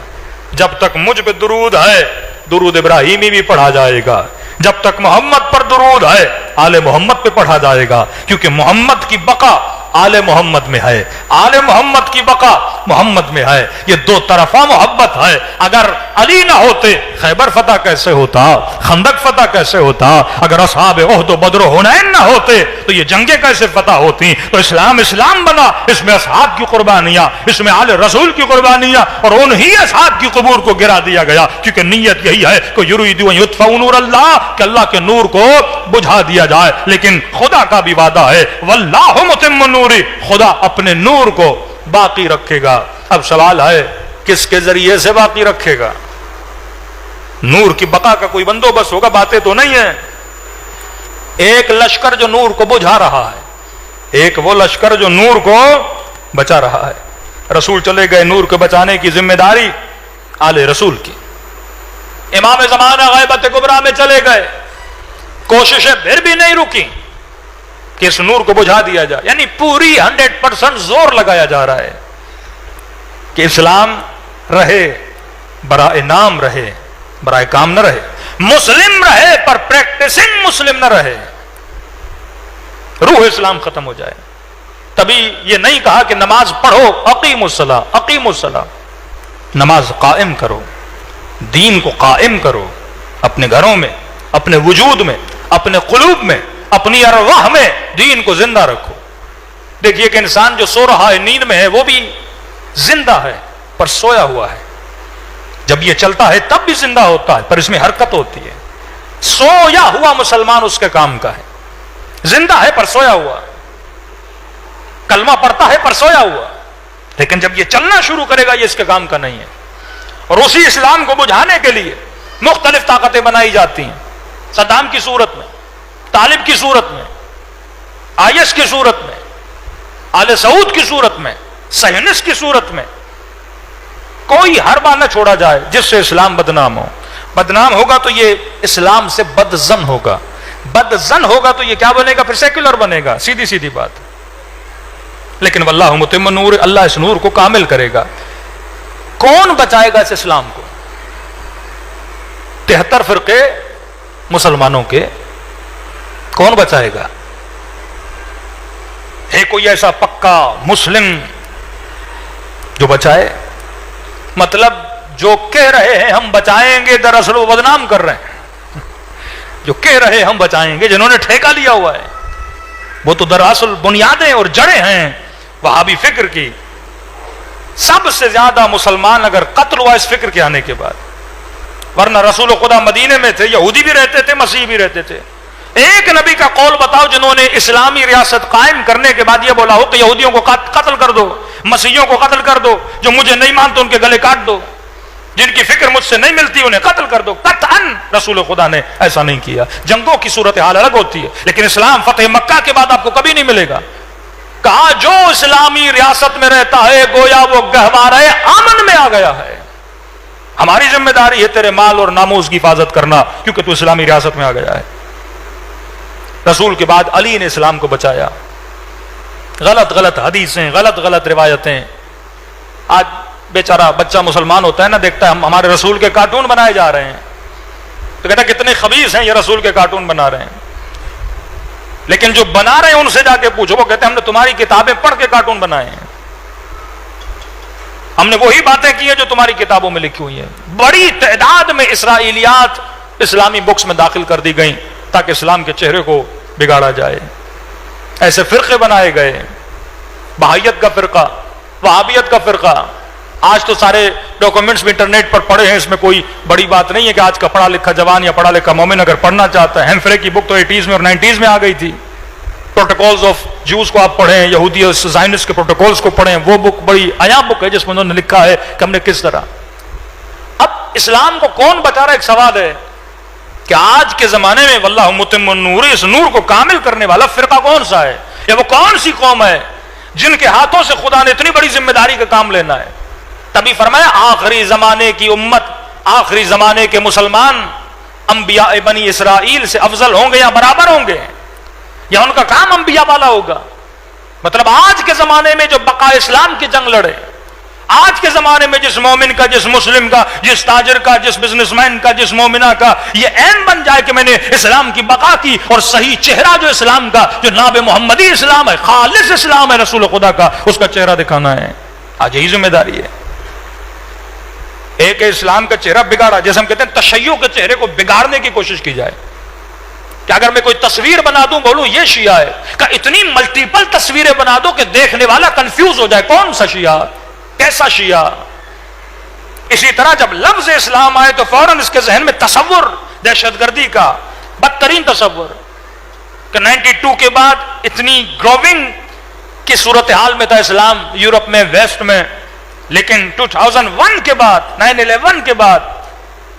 جب تک مجھ پہ درود ہے درود ابراہیمی بھی پڑھا جائے گا، جب تک محمد پر درود ہے آل محمد پہ پڑھا جائے گا، کیونکہ محمد کی بقا آل محمد میں ہے، آل محمد کی بقا محمد میں ہے۔ یہ دو طرفہ محبت ہے۔ اگر علی نہ ہوتے خیبر فتح کیسے ہوتا، خندق فتح کیسے ہوتا؟ اگر اصحاب احد و بدر و حنین نہ ہوتے تو یہ جنگیں کیسے فتح ہوتی؟ تو اسلام بنا، اس میں اصحاب کی قربانیاں، اس میں آل رسول کی قربانیاں، اور انہی اصحاب کی قبور کو گرا دیا گیا، کیونکہ نیت یہی ہے کہ یریدون یطفئوا نور اللہ، کہ اللہ کے نور کو بجھا دیا جائے۔ لیکن خدا کا بھی وعدہ ہے واللہ متم نوری، خدا اپنے نور کو باقی رکھے گا۔ اب سوال ہے کس کے ذریعے سے باقی رکھے گا؟ نور کی بقا کا کوئی بندوبست ہوگا؟ باتیں تو نہیں ہیں۔ ایک لشکر جو نور کو بجھا رہا ہے، ایک وہ لشکر جو نور کو بچا رہا ہے۔ رسول چلے گئے، نور کو بچانے کی ذمہ داری آل رسول کی۔ امام زمانہ غیبت کبریٰ میں چلے گئے، کوششیں پھر بھی نہیں رکی کہ اس نور کو بجھا دیا جائے، یعنی پوری 100% زور لگایا جا رہا ہے کہ اسلام رہے، برائے نام رہے، برائے کام نہ رہے، مسلم رہے پر پریکٹسنگ مسلم نہ رہے، روح اسلام ختم ہو جائے۔ تبھی یہ نہیں کہا کہ نماز پڑھو، اقیموا الصلاۃ، اقیموا الصلاۃ، نماز قائم کرو، دین کو قائم کرو، اپنے گھروں میں، اپنے وجود میں، اپنے قلوب میں، اپنی ارواح میں دین کو زندہ رکھو۔ دیکھیے کہ انسان جو سو رہا ہے، نیند میں ہے، وہ بھی زندہ ہے پر سویا ہوا ہے۔ جب یہ چلتا ہے تب بھی زندہ ہوتا ہے پر اس میں حرکت ہوتی ہے۔ سویا ہوا مسلمان اس کے کام کا ہے، زندہ ہے پر سویا ہوا، کلمہ پڑھتا ہے پر سویا ہوا، لیکن جب یہ چلنا شروع کرے گا یہ اس کے کام کا نہیں ہے۔ اور اسی اسلام کو بجھانے کے لیے مختلف طاقتیں بنائی جاتی ہیں، صدام کی صورت میں، طالب کی صورت میں، آئیس کی صورت میں، آل سعود کی صورت میں، صہیونسٹ کی صورت میں۔ کوئی حربہ نہ چھوڑا جائے جس سے اسلام بدنام ہو۔ بدنام ہوگا تو یہ اسلام سے بدظن ہوگا، بدظن ہوگا تو یہ کیا بنے گا؟ پھر سیکولر بنے گا، سیدھی سیدھی بات۔ لیکن واللہ متم نور، اللہ اس نور کو کامل کرے گا۔ کون بچائے گا اس اسلام کو؟ 73 فرقے مسلمانوں کے، کون بچائے گا؟ ہے کوئی ایسا پکا مسلم جو بچائے؟ مطلب جو کہہ رہے ہیں ہم بچائیں گے دراصل وہ بدنام کر رہے ہیں۔ جو کہہ رہے ہیں ہم بچائیں گے، جنہوں نے ٹھیکہ لیا ہوا ہے، وہ تو دراصل بنیادیں اور جڑیں ہیں وہابی فکر کی۔ سب سے زیادہ مسلمان اگر قتل ہوا اس فکر کے آنے کے بعد، ورنہ رسول خدا مدینے میں تھے، یہودی بھی رہتے تھے، مسیحی بھی رہتے تھے۔ ایک نبی کا قول بتاؤ جنہوں نے اسلامی ریاست قائم کرنے کے بعد یہ بولا ہو کہ یہودیوں کو قتل کر دو، مسیحیوں کو قتل کر دو، جو مجھے نہیں مانتے ان کے گلے کاٹ دو، جن کی فکر مجھ سے نہیں ملتی انہیں قتل کر دو۔ قطعاً رسول خدا نے ایسا نہیں کیا۔ جنگوں کی صورتحال الگ ہوتی ہے، لیکن اسلام فتح مکہ کے بعد آپ کو کبھی نہیں ملے گا۔ کہا جو اسلامی ریاست میں رہتا ہے گویا وہ گہوارہ امن میں آ گیا ہے۔ ہماری ذمہ داری ہے تیرے مال اور ناموس کی حفاظت کرنا، کیونکہ تو اسلامی ریاست میں آ گیا ہے۔ رسول کے بعد علی نے اسلام کو بچایا۔ غلط غلط حدیثیں، غلط غلط روایتیں۔ آج بیچارہ بچہ مسلمان ہوتا ہے نا، دیکھتا ہے ہمارے رسول کے کارٹون بنائے جا رہے ہیں، تو کہتا ہے کتنے خبیث ہیں یہ رسول کے کارٹون بنا رہے ہیں۔ لیکن جو بنا رہے ہیں ان سے جا کے پوچھو، وہ کہتے ہیں ہم نے تمہاری کتابیں پڑھ کے کارٹون بنائے ہیں، ہم نے وہی باتیں کی ہیں جو تمہاری کتابوں میں لکھی ہوئی ہیں۔ بڑی تعداد میں اسرائیلیات اسلامی بکس میں داخل کر دی گئیں تاکہ اسلام کے چہرے کو بگاڑا جائے۔ ایسے فرقے بنائے گئے، بہائیت کا فرقہ، وہابیت کا فرقہ۔ آج تو سارے ڈاکومنٹس بھی انٹرنیٹ پر پڑے ہیں، اس میں کوئی بڑی بات نہیں ہے کہ آج کا پڑھا لکھا جوان یا پڑھا لکھا مومن اگر پڑھنا چاہتا ہے، ہیمفرے کی بک تو 80s میں اور 90s میں آ گئی تھی۔ پروٹوکولز آف جوز کو آپ پڑھیں، یہودی اور زائنسٹ کے پروٹوکولز کو پڑھیں، وہ بک بڑی عیاں بک ہے جس میں انہوں نے لکھا ہے کہ ہم نے کس طرح۔ اب اسلام کو کون بچا رہا ہے؟ ایک سوال ہے کہ آج کے زمانے میں واللہ متم النور، اس نور کو کامل کرنے والا فرقہ کون سا ہے، یا وہ کون سی قوم ہے جن کے ہاتھوں سے خدا نے اتنی بڑی ذمہ داری کا کام لینا ہے؟ تبھی فرمایا آخری زمانے کی امت، آخری زمانے کے مسلمان انبیاء بنی اسرائیل سے افضل ہوں گے یا برابر ہوں گے، یا ان کا کام انبیاء والا ہوگا۔ مطلب آج کے زمانے میں جو بقا اسلام کی جنگ لڑے، آج کے زمانے میں جس مومن کا، جس مسلم کا، جس تاجر کا، جس بزنس مین کا، جس مومنہ کا یہ عین بن جائے کہ میں نے اسلام کی بقا کی، اور صحیح چہرہ جو اسلام کا، جو ناب محمدی اسلام ہے، خالص اسلام ہے رسول خدا کا، اس کا چہرہ دکھانا ہے۔ آج یہی ذمہ داری ہے۔ ایک اسلام کا چہرہ بگاڑا، جیسے ہم کہتے ہیں تشیع کے چہرے کو بگاڑنے کی کوشش کی جائے کہ اگر میں کوئی تصویر بنا دوں بولوں یہ شیعہ ہے، کہ اتنی ملٹیپل تصویریں بنا دو کہ دیکھنے والا کنفیوز ہو جائے کون سا شیعہ، کیسا شیعہ۔ اسی طرح جب لفظ اسلام آئے تو فوراً اس کے ذہن میں تصور دہشت گردی کا، بدترین تصور، کہ 92 کے بعد اتنی گروونگ کی صورتحال میں تھا اسلام یورپ میں، ویسٹ میں، لیکن 2001 کے بعد، 9/11 کے بعد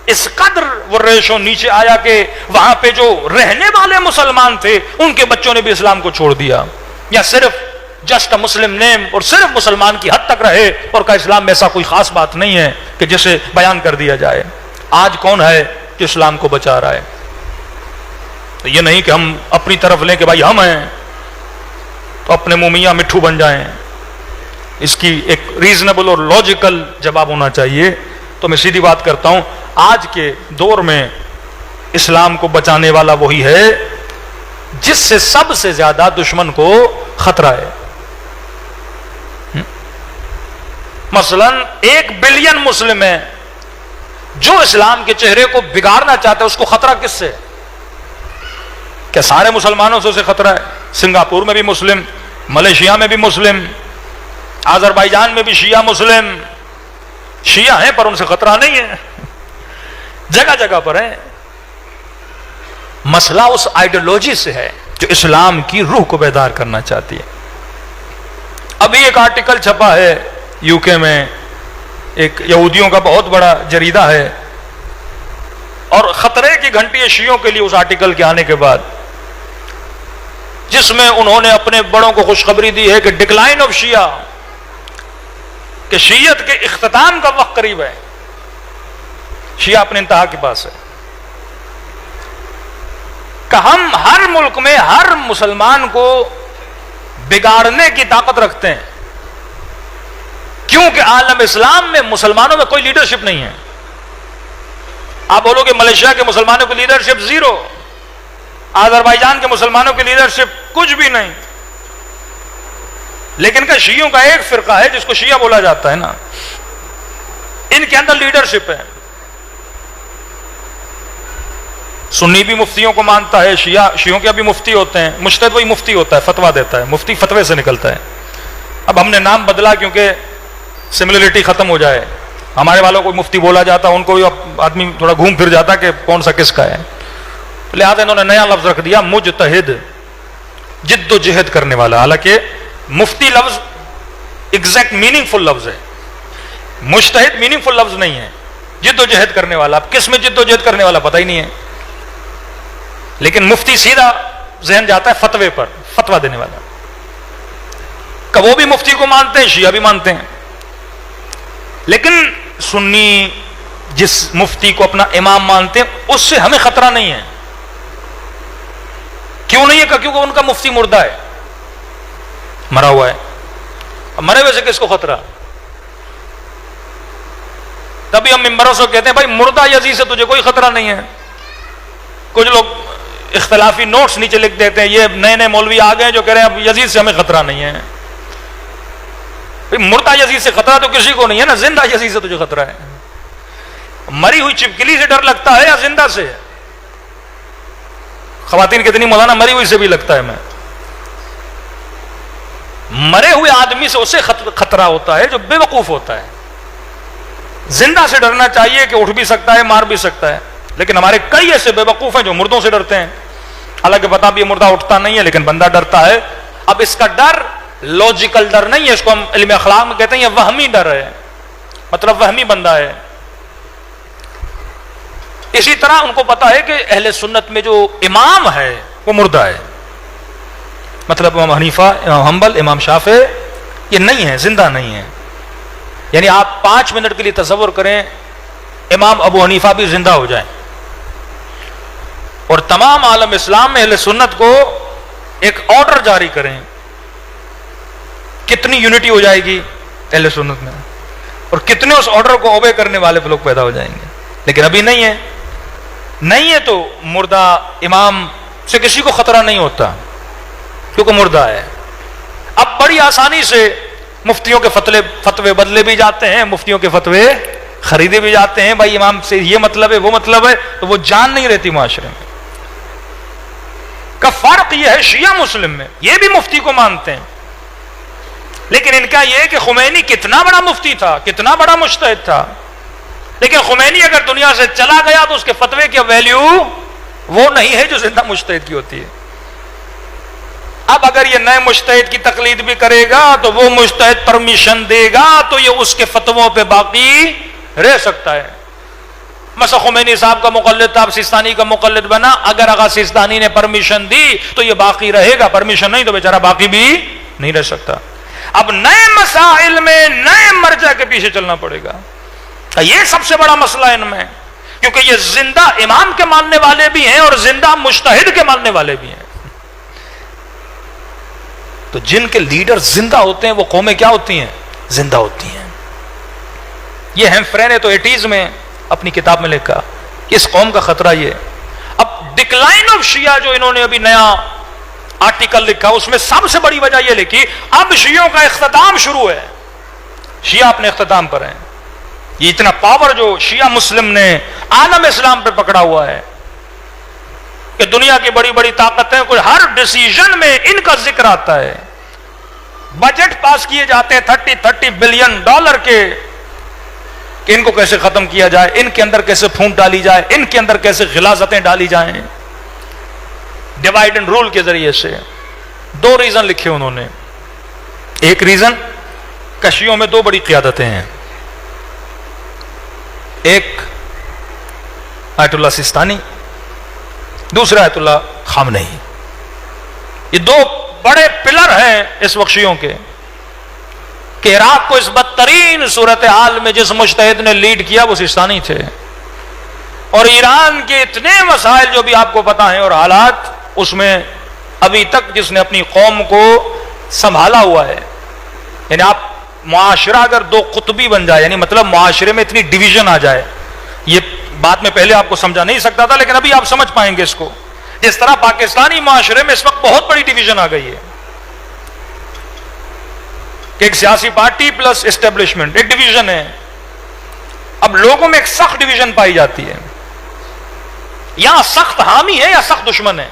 اس قدر وہ ریشو نیچے آیا کہ وہاں پہ جو رہنے والے مسلمان تھے ان کے بچوں نے بھی اسلام کو چھوڑ دیا، یا صرف جسٹ مسلم نیم اور صرف مسلمان کی حد تک رہے، اور کا اسلام میں ایسا کوئی خاص بات نہیں ہے کہ جسے بیان کر دیا جائے۔ آج کون ہے جو اسلام کو بچا رہا ہے؟ تو یہ نہیں کہ ہم اپنی طرف لیں کہ بھائی ہم ہیں تو اپنے منہ میاں مٹھو بن جائیں۔ اس کی ایک ریزنیبل اور لاجیکل جواب ہونا چاہیے۔ تو میں سیدھی بات کرتا ہوں، آج کے دور میں اسلام کو بچانے والا وہی ہے جس سے سب سے زیادہ دشمن کو خطرہ ہے۔ مثلا 1 بلین مسلم ہیں، جو اسلام کے چہرے کو بگاڑنا چاہتے ہیں، اس کو خطرہ کس سے؟ کیا سارے مسلمانوں سے اسے خطرہ ہے؟ سنگاپور میں بھی مسلم، ملیشیا میں بھی مسلم، آذربائیجان میں بھی شیعہ مسلم، شیعہ ہیں پر ان سے خطرہ نہیں ہے، جگہ جگہ پر ہیں۔ مسئلہ اس آئیڈیالوجی سے ہے جو اسلام کی روح کو بیدار کرنا چاہتی ہے۔ ابھی ایک آرٹیکل چھپا ہے یو کے میں، ایک یہودیوں کا بہت بڑا جریدہ ہے، اور خطرے کی گھنٹی ہے شیعوں کے لیے اس آرٹیکل کے آنے کے بعد، جس میں انہوں نے اپنے بڑوں کو خوشخبری دی ہے کہ ڈکلائن آف شیعہ، کہ شیعت کے اختتام کا وقت قریب ہے، شیعہ اپنے انتہا کے پاس ہے۔ کہ ہم ہر ملک میں ہر مسلمان کو بگاڑنے کی طاقت رکھتے ہیں، کیونکہ عالم اسلام میں مسلمانوں میں کوئی لیڈرشپ نہیں ہے۔ آپ بولو کہ ملیشیا کے مسلمانوں کی لیڈرشپ زیرو، آذربائیجان کے مسلمانوں کی لیڈرشپ کچھ بھی نہیں، لیکن کہ شیعوں کا ایک فرقہ ہے جس کو شیعہ بولا جاتا ہے نا، ان کے اندر لیڈرشپ ہے۔ سنی بھی مفتیوں کو مانتا ہے، شیعوں کے بھی مفتی ہوتے ہیں، مجتہد وہی مفتی ہوتا ہے، فتویٰ دیتا ہے، مفتی فتوے سے نکلتا ہے۔ اب ہم نے نام بدلا کیونکہ سملرٹی ختم ہو جائے، ہمارے والوں کو مفتی بولا جاتا، ان کو بھی آدمی تھوڑا گھوم پھر جاتا کہ کون سا کس کا ہے، لہذا انہوں نے نیا لفظ رکھ دیا مجتہد، جد و جہد کرنے والا۔ حالانکہ مفتی لفظ ایگزیکٹ میننگ فل لفظ ہے، مجتہد میننگ فل لفظ نہیں ہے، جد و جہد کرنے والا۔ اب کس میں جد و جہد کرنے والا پتہ ہی نہیں ہے، لیکن مفتی سیدھا ذہن جاتا ہے فتوے پر، فتویٰ دینے والا۔ کہ وہ بھی مفتی کو مانتے ہیں، شیعہ بھی مانتے ہیں، لیکن سنی جس مفتی کو اپنا امام مانتے ہیں اس سے ہمیں خطرہ نہیں ہے۔ کیوں نہیں ہے؟ کیونکہ ان کا مفتی مردہ ہے، مرا ہوا ہے۔ مرے ہوئے سے کس کو خطرہ؟ تبھی ہم ممبروں سے کہتے ہیں بھائی مردہ یزید سے تجھے کوئی خطرہ نہیں ہے۔ کچھ لوگ اختلافی نوٹس نیچے لکھ دیتے ہیں، یہ نئے نئے مولوی آ گئے جو کہہ رہے ہیں اب یزید سے ہمیں خطرہ نہیں ہے۔ مردہ یزید سے خطرہ تو کسی کو نہیں ہے نا، زندہ یزید سے تجھے خطرہ ہے۔ مری ہوئی چپکلی سے ڈر لگتا ہے یا زندہ سے؟ خواتین کتنی مولانا مری ہوئی سے بھی لگتا ہے میں، مرے ہوئے آدمی سے اسے خطرہ ہوتا ہے جو بے وقوف ہوتا ہے۔ زندہ سے ڈرنا چاہیے کہ اٹھ بھی سکتا ہے، مار بھی سکتا ہے، لیکن ہمارے کئی ایسے بے وقوف ہیں جو مردوں سے ڈرتے ہیں، حالانکہ پتہ بھی مردہ اٹھتا نہیں ہے لیکن بندہ ڈرتا ہے۔ اب اس کا ڈر لاجیکل ڈر نہیں ہے، اس کو ہم علم اخلاق میں کہتے ہیں یہ وہمی ڈر ہے، مطلب وہمی بندہ ہے۔ اسی طرح ان کو پتا ہے کہ اہل سنت میں جو امام ہے وہ مردہ ہے، مطلب امام حنیفہ، امام حنبل، امام شافعی یہ نہیں ہے، زندہ نہیں ہے۔ یعنی آپ 5 منٹ کے لیے تصور کریں امام ابو حنیفہ بھی زندہ ہو جائیں اور تمام عالم اسلام میں اہل سنت کو ایک آرڈر جاری کریں، کتنی یونٹی ہو جائے گی اہل سنت میں، اور کتنے اس آرڈر کو اوبے کرنے والے لوگ پیدا ہو جائیں گے۔ لیکن ابھی نہیں ہے، نہیں ہے تو مردہ امام سے کسی کو خطرہ نہیں ہوتا کیونکہ مردہ ہے۔ اب بڑی آسانی سے مفتیوں کے فتوے بدلے بھی جاتے ہیں، مفتیوں کے فتوے خریدے بھی جاتے ہیں، بھائی امام سے یہ مطلب ہے وہ مطلب ہے، تو وہ جان نہیں رہتی معاشرے میں۔ کا فرق یہ ہے شیعہ مسلم میں، یہ بھی مفتی کو مانتے ہیں، لیکن ان کا یہ ہے کہ خمینی کتنا بڑا مفتی تھا، کتنا بڑا مجتہد تھا، لیکن خمینی اگر دنیا سے چلا گیا تو اس کے فتوے کی ویلیو وہ نہیں ہے جو زندہ مجتہد کی ہوتی ہے۔ اب اگر یہ نئے مجتہد کی تقلید بھی کرے گا تو وہ مجتہد پرمیشن دے گا تو یہ اس کے فتووں پہ باقی رہ سکتا ہے۔ مثلا خمینی صاحب کا مقلد تھا، اب سیستانی کا مقلد بنا، اگر آغا سیستانی نے پرمیشن دی تو یہ باقی رہے گا، پرمیشن نہیں تو بیچارہ باقی بھی نہیں رہ سکتا۔ اب نئے مسائل میں نئے مرجع کے پیچھے چلنا پڑے گا، یہ سب سے بڑا مسئلہ ان میں، کیونکہ یہ زندہ امام کے ماننے والے بھی ہیں اور زندہ مجتہد کے ماننے والے بھی ہیں۔ تو جن کے لیڈر زندہ ہوتے ہیں وہ قومیں کیا ہوتی ہیں؟ زندہ ہوتی ہیں۔ یہ ہیمفرے نے تو 80s میں اپنی کتاب میں لکھا کہ اس قوم کا خطرہ یہ۔ اب ڈکلائن آف شیعہ جو انہوں نے ابھی نیا آرٹیکل لکھا، اس میں سب سے بڑی وجہ یہ لکھی اب شیعوں کا اختتام شروع ہے، شیعہ اپنے اختتام پر ہیں. یہ اتنا پاور جو شیعہ مسلم نے عالم اسلام پہ پکڑا ہوا ہے کہ دنیا کی بڑی بڑی طاقتیں کوئی ہر ڈیسیژن میں ان کا ذکر آتا ہے. بجٹ پاس کیے جاتے ہیں 30 بلین ڈالر کے کہ ان کو کیسے ختم کیا جائے, ان کے اندر کیسے پھونٹ ڈالی جائے, ان کے اندر کیسے غلاظتیں ڈالی جائیں, ڈیوائڈ اینڈ رول کے ذریعے سے. 2 ریزن لکھے انہوں نے. ایک ریزن کشیوں میں 2 بڑی قیادتیں ہیں, ایک آیت اللہ سستانی, دوسرا آیت اللہ خامنئی. یہ 2 بڑے پلر ہیں اس وقت شیعوں کے کہ عراق کو اس بدترین صورتحال میں جس مجتہد نے لیڈ کیا وہ سستانی تھے, اور ایران کے اتنے مسائل جو بھی آپ کو پتا ہیں اور حالات, اس میں ابھی تک جس نے اپنی قوم کو سنبھالا ہوا ہے. یعنی آپ معاشرہ اگر 2 قطبی بن جائے, یعنی مطلب معاشرے میں اتنی ڈویژن آ جائے, یہ بات میں پہلے آپ کو سمجھا نہیں سکتا تھا لیکن ابھی آپ سمجھ پائیں گے اس کو. جس طرح پاکستانی معاشرے میں اس وقت بہت بڑی ڈویژن آ گئی ہے کہ ایک سیاسی پارٹی پلس اسٹیبلشمنٹ ایک ڈویژن ہے. اب لوگوں میں ایک سخت ڈویژن پائی جاتی ہے, یہاں سخت حامی ہے یا سخت دشمن ہے,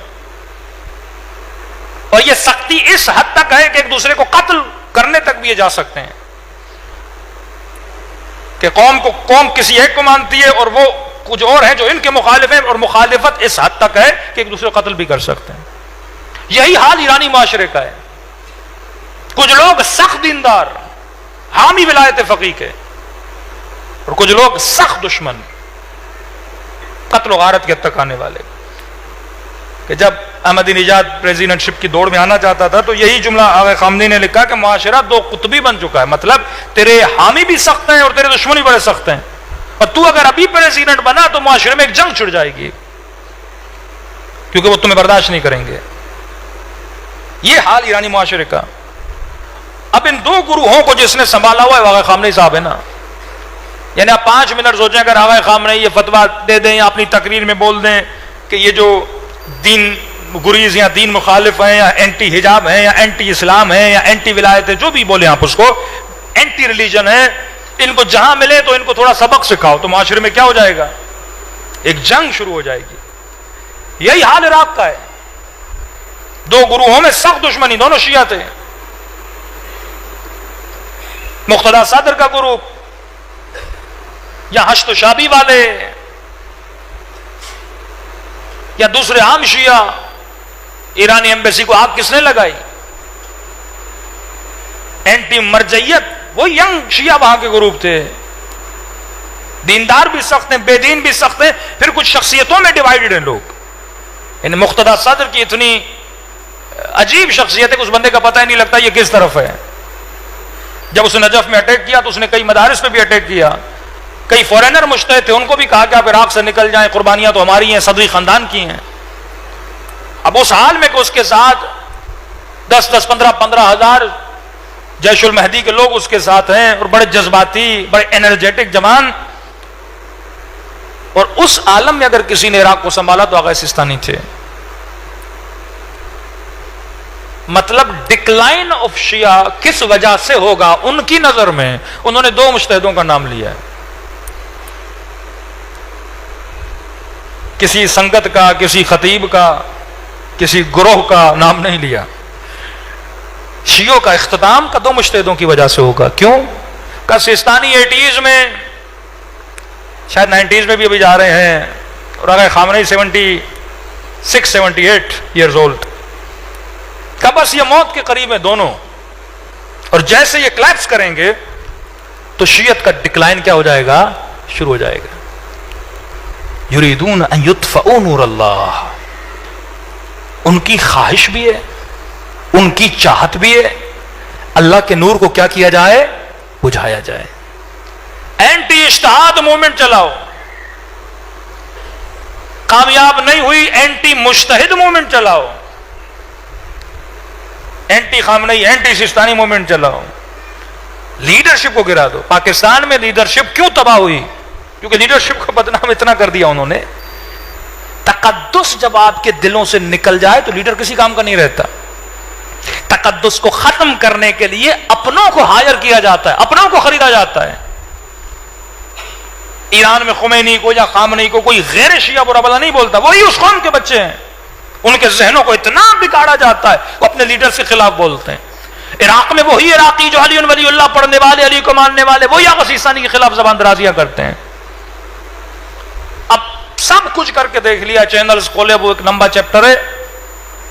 اور یہ سختی اس حد تک ہے کہ ایک دوسرے کو قتل کرنے تک بھی یہ جا سکتے ہیں کہ قوم کسی ایک کو مانتی ہے اور وہ کچھ اور ہیں جو ان کے مخالف ہیں, اور مخالفت اس حد تک ہے کہ ایک دوسرے کو قتل بھی کر سکتے ہیں. یہی حال ایرانی معاشرے کا ہے. کچھ لوگ سخت دیندار حامی ولایت فقیہ کے, اور کچھ لوگ سخت دشمن قتل و غارت کے حد تک آنے والے. کہ جب احمدی نژاد پریزیڈنٹ شپ کی دوڑ میں آنا چاہتا تھا تو یہی جملہ آغا خامنئی نے لکھا کہ معاشرہ 2 قطبی بن چکا ہے, مطلب تیرے حامی بھی سخت ہیں اور تیرے دشمن بھی بڑے سخت ہیں, اور تو اگر ابھی پریزیڈنٹ بنا تو معاشرے میں ایک جنگ چھڑ جائے گی کیونکہ وہ تمہیں برداشت نہیں کریں گے. یہ حال ایرانی معاشرے کا. اب ان 2 گروہوں کو جس نے سنبھالا ہوا ہے آغا خامنئی صاحب ہے نا. یعنی آپ 5 منٹ سوچیں اگر آغا خامنئی یہ فتویٰ دے دیں یا اپنی تقریر میں بول دیں کہ یہ جو دین گریز یا دین مخالف ہیں یا اینٹی حجاب ہیں یا اینٹی اسلام ہیں یا اینٹی ولایت ہے, جو بھی بولیں آپ اس کو, اینٹی ریلیجن ہے, ان کو جہاں ملے تو ان کو تھوڑا سبق سکھاؤ, تو معاشرے میں کیا ہو جائے گا, ایک جنگ شروع ہو جائے گی. یہی حال عراق کا ہے. 2 گروہوں میں سخت دشمنی, دونوں شیعہ تھے. مقتدی صدر کا گروپ یا حشد و شابی والے یا دوسرے عام شیعہ. ایرانی ایمبیسی کو آگ کس نے لگائی؟ اینٹی مرجعیت, وہ ینگ شیعہ وہاں کے گروپ تھے. دیندار بھی سخت ہیں, بے دین بھی سخت ہیں, پھر کچھ شخصیتوں میں ڈیوائیڈڈ ہیں لوگ. یعنی مقتدی صدر کی اتنی عجیب شخصیت ہے کہ اس بندے کا پتہ ہی نہیں لگتا یہ کس طرف ہے. جب اس نے نجف میں اٹیک کیا تو اس نے کئی مدارس پہ بھی اٹیک کیا. کئی فورینر مجتہد تھے, ان کو بھی کہا کہ آپ عراق سے نکل جائیں, قربانیاں تو ہماری ہیں, صدری خاندان کی ہیں. اب اس حال میں کہ اس کے ساتھ 10 15 ہزار جیش المہدی کے لوگ اس کے ساتھ ہیں, اور بڑے جذباتی, بڑے انرجیٹک جوان, اور اس عالم میں اگر کسی نے عراق کو سنبھالا تو آغا سستانی تھے. مطلب ڈکلائن آف شیعہ کس وجہ سے ہوگا ان کی نظر میں, انہوں نے 2 مجتہدوں کا نام لیا ہے, کسی سنگت کا, کسی خطیب کا, کسی گروہ کا نام نہیں لیا. شیعوں کا اختتام کا 2 مجتہدوں کی وجہ سے ہوگا. کیوں؟ کہ سستانی 80s میں, شاید 90s میں بھی ابھی جا رہے ہیں, اور آغا خامنئی 76-78 ایئرز اولڈ, کہ بس یہ موت کے قریب ہیں دونوں, اور جیسے یہ کلیپس کریں گے تو شیعت کا ڈکلائن کیا ہو جائے گا, شروع ہو جائے گا. یریدون ان یطفئوا نور اللہ, ان کی خواہش بھی ہے, ان کی چاہت بھی ہے, اللہ کے نور کو کیا کیا جائے, بجھایا جائے. اینٹی اجتہاد موومنٹ چلاؤ, کامیاب نہیں ہوئی اینٹی مجتہد موومنٹ چلاؤ, اینٹی خامنئی اینٹی سستانی موومنٹ چلاؤ, لیڈرشپ کو گرا دو. پاکستان میں لیڈرشپ کیوں تباہ ہوئی؟ کیونکہ لیڈرشپ کو بدنام اتنا کر دیا انہوں نے. تقدس جب آپ کے دلوں سے نکل جائے تو لیڈر کسی کام کا نہیں رہتا. تقدس کو ختم کرنے کے لیے اپنوں کو ہائر کیا جاتا ہے، اپنوں کو خریدا جاتا ہے۔ ایران میں خمینی کو یا خامنئی کو کوئی غیر شیعہ برا بلا نہیں بولتا، وہی اس قوم کے بچے ہیں، ان کے ذہنوں کو اتنا بگاڑا جاتا ہے وہ اپنے لیڈر کے خلاف بولتے ہیں۔ عراق میں وہی عراقی جو علی ولی اللہ پڑھنے والے، علی کو ماننے والے، وہی آغا سیستانی کے خلاف زبان درازیاں کرتے ہیں۔ اب سب کچھ کر کے دیکھ لیا، چینلز کھولے، وہ ایک لمبا چیپٹر ہے۔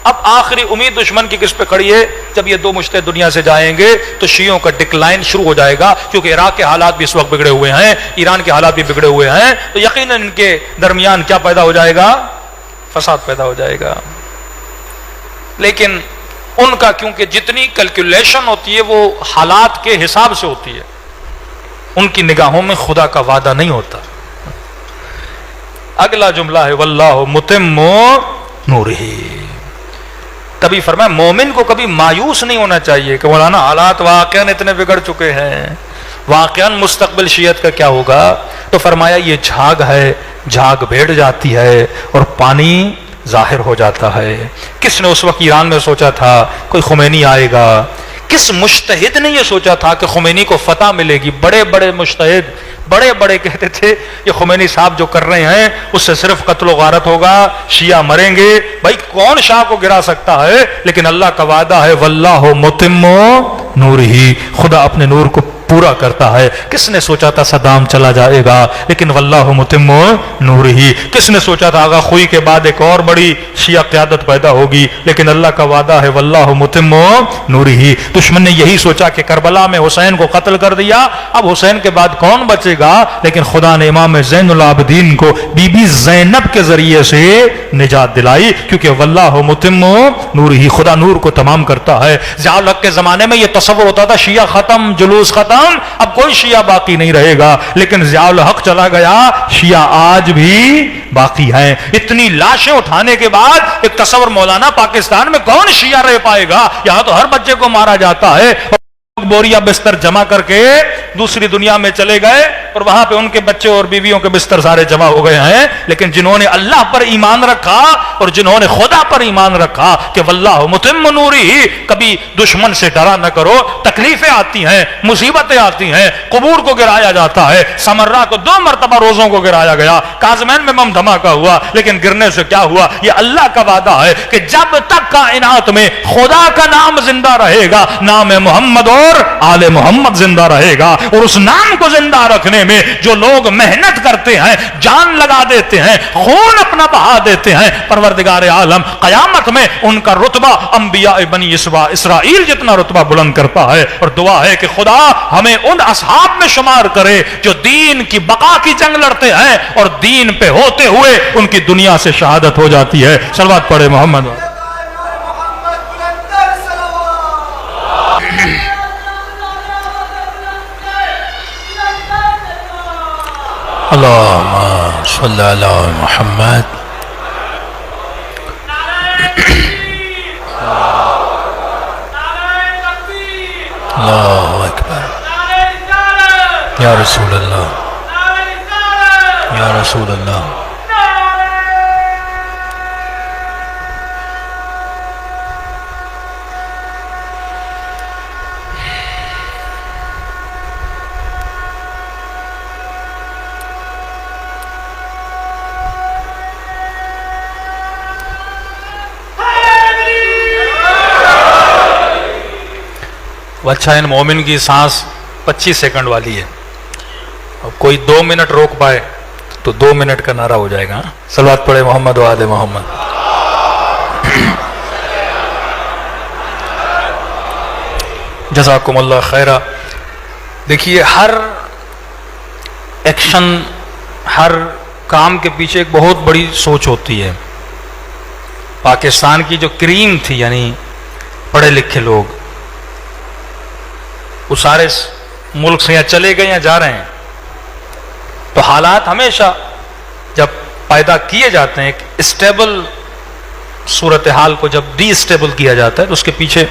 اب آخری امید دشمن کی کس پہ کھڑی ہے؟ جب یہ دو مجتہد دنیا سے جائیں گے تو شیعوں کا ڈکلائن شروع ہو جائے گا، کیونکہ عراق کے حالات بھی اس وقت بگڑے ہوئے ہیں، ایران کے حالات بھی بگڑے ہوئے ہیں، تو یقیناً ان کے درمیان کیا پیدا ہو جائے گا؟ فساد پیدا ہو جائے گا۔ لیکن ان کا کیونکہ جتنی کیلکولیشن ہوتی ہے وہ حالات کے حساب سے ہوتی ہے، ان کی نگاہوں میں خدا کا وعدہ نہیں ہوتا۔ اگلا جملہ ہے واللہ متم نورہ۔ کبھی فرمایا مومن کو کبھی مایوس نہیں ہونا چاہیے کہ مولانا حالات واقعاً اتنے بگڑ چکے ہیں، واقعاً مستقبل شیعت کا کیا ہوگا؟ تو فرمایا یہ جھاگ ہے، جھاگ بیٹھ جاتی ہے اور پانی ظاہر ہو جاتا ہے۔ کس نے اس وقت ایران میں سوچا تھا کوئی خمینی آئے گا؟ کس مجتہد نے یہ سوچا تھا کہ خمینی کو فتح ملے گی؟ بڑے بڑے مجتہد بڑے بڑے کہتے تھے یہ خمینی صاحب جو کر رہے ہیں اس سے صرف قتل و غارت ہوگا، شیعہ مریں گے۔ بھائی کون شاہ کو گرا سکتا ہے؟ لیکن اللہ کا وعدہ ہے واللہ متم نورہ، خدا اپنے نور کو پورا کرتا ہے۔ کس نے سوچا تھا صدام چلا جائے گا؟ لیکن واللہ متم نورہ۔ کس نے سوچا تھا آغا خوئی کے بعد ایک اور بڑی شیعہ قیادت پیدا ہوگی؟ لیکن اللہ کا وعدہ ہے واللہ متم نورہ۔ دشمن نے یہی سوچا کہ کربلا میں حسین کو قتل کر دیا، اب حسین کے بعد کون بچے گا؟ لیکن خدا نے امام زین العابدین کو بی بی زینب کے ذریعے سے نجات دلائی، کیونکہ واللہ متم نورہ، خدا نور کو تمام کرتا ہے۔ ضیاء الحق کے زمانے میں یہ تصور ہوتا تھا شیعہ ختم، جلوس ختم، اب کوئی شیعہ باقی نہیں رہے گا، لیکن ضیاء الحق چلا گیا، شیعہ آج بھی باقی ہیں۔ اتنی لاشیں اٹھانے کے بعد ایک تصور مولانا پاکستان میں کون شیعہ رہ پائے گا؟ یہاں تو ہر بچے کو مارا جاتا ہے۔ بوریا بستر جمع کر کے دوسری دنیا میں چلے گئے اور وہاں پہ ان کے بچے اور بیویوں کے بستر سارے جمع ہو گئے ہیں، لیکن جنہوں نے اللہ پر ایمان رکھا اور جنہوں نے خدا پر ایمان رکھا کہ واللہ متم نورہ، کبھی دشمن سے ڈرا نہ کرو، تکلیفیں آتی ہیں، مصیبتیں آتی ہیں، قبور کو گرایا جاتا ہے، سمرہ کو 2 مرتبہ روزوں کو گرایا گیا، کاظمین میں بم دھماکہ ہوا، لیکن گرنے سے کیا ہوا؟ یہ اللہ کا وعدہ ہے کہ جب تک کائنات میں خدا کا نام زندہ رہے گا، نام محمد اور آل محمد زندہ رہے گا، اور اس نام کو زندہ رکھنے میں جو لوگ محنت کرتے ہیں، جان لگا دیتے ہیں، خون اپنا بہا دیتے ہیں، پروردگار عالم قیامت میں ان کا رتبہ انبیاء بنی اسرائیل جتنا رتبہ بلند کرتا ہے۔ اور دعا ہے کہ خدا ہمیں ان اصحاب میں شمار کرے جو دین کی بقا کی جنگ لڑتے ہیں اور دین پہ ہوتے ہوئے ان کی دنیا سے شہادت ہو جاتی ہے۔ صلوات پڑھے محمد۔ اللہم صلی علی محمد۔ اللہ اکبر، یا رسول اللہ، یا رسول اللہ۔ اچھا، ان مومن کی سانس 25 سیکنڈ والی ہے، اب کوئی 2 منٹ روک پائے تو 2 منٹ کا نعرہ ہو جائے گا۔ صلوات پڑھے محمد و آل محمد۔ جزاکم اللہ خیرہ۔ دیکھیے ہر ایکشن، ہر کام کے پیچھے ایک بہت بڑی سوچ ہوتی ہے۔ پاکستان کی جو کریم تھی، یعنی پڑھے لکھے لوگ، وہ سارے ملک سے یا چلے گئے یا جا رہے ہیں، تو حالات ہمیشہ جب پیدا کیے جاتے ہیں، ایک اسٹیبل صورتحال کو جب ڈی اسٹیبل کیا جاتا ہے تو اس کے پیچھے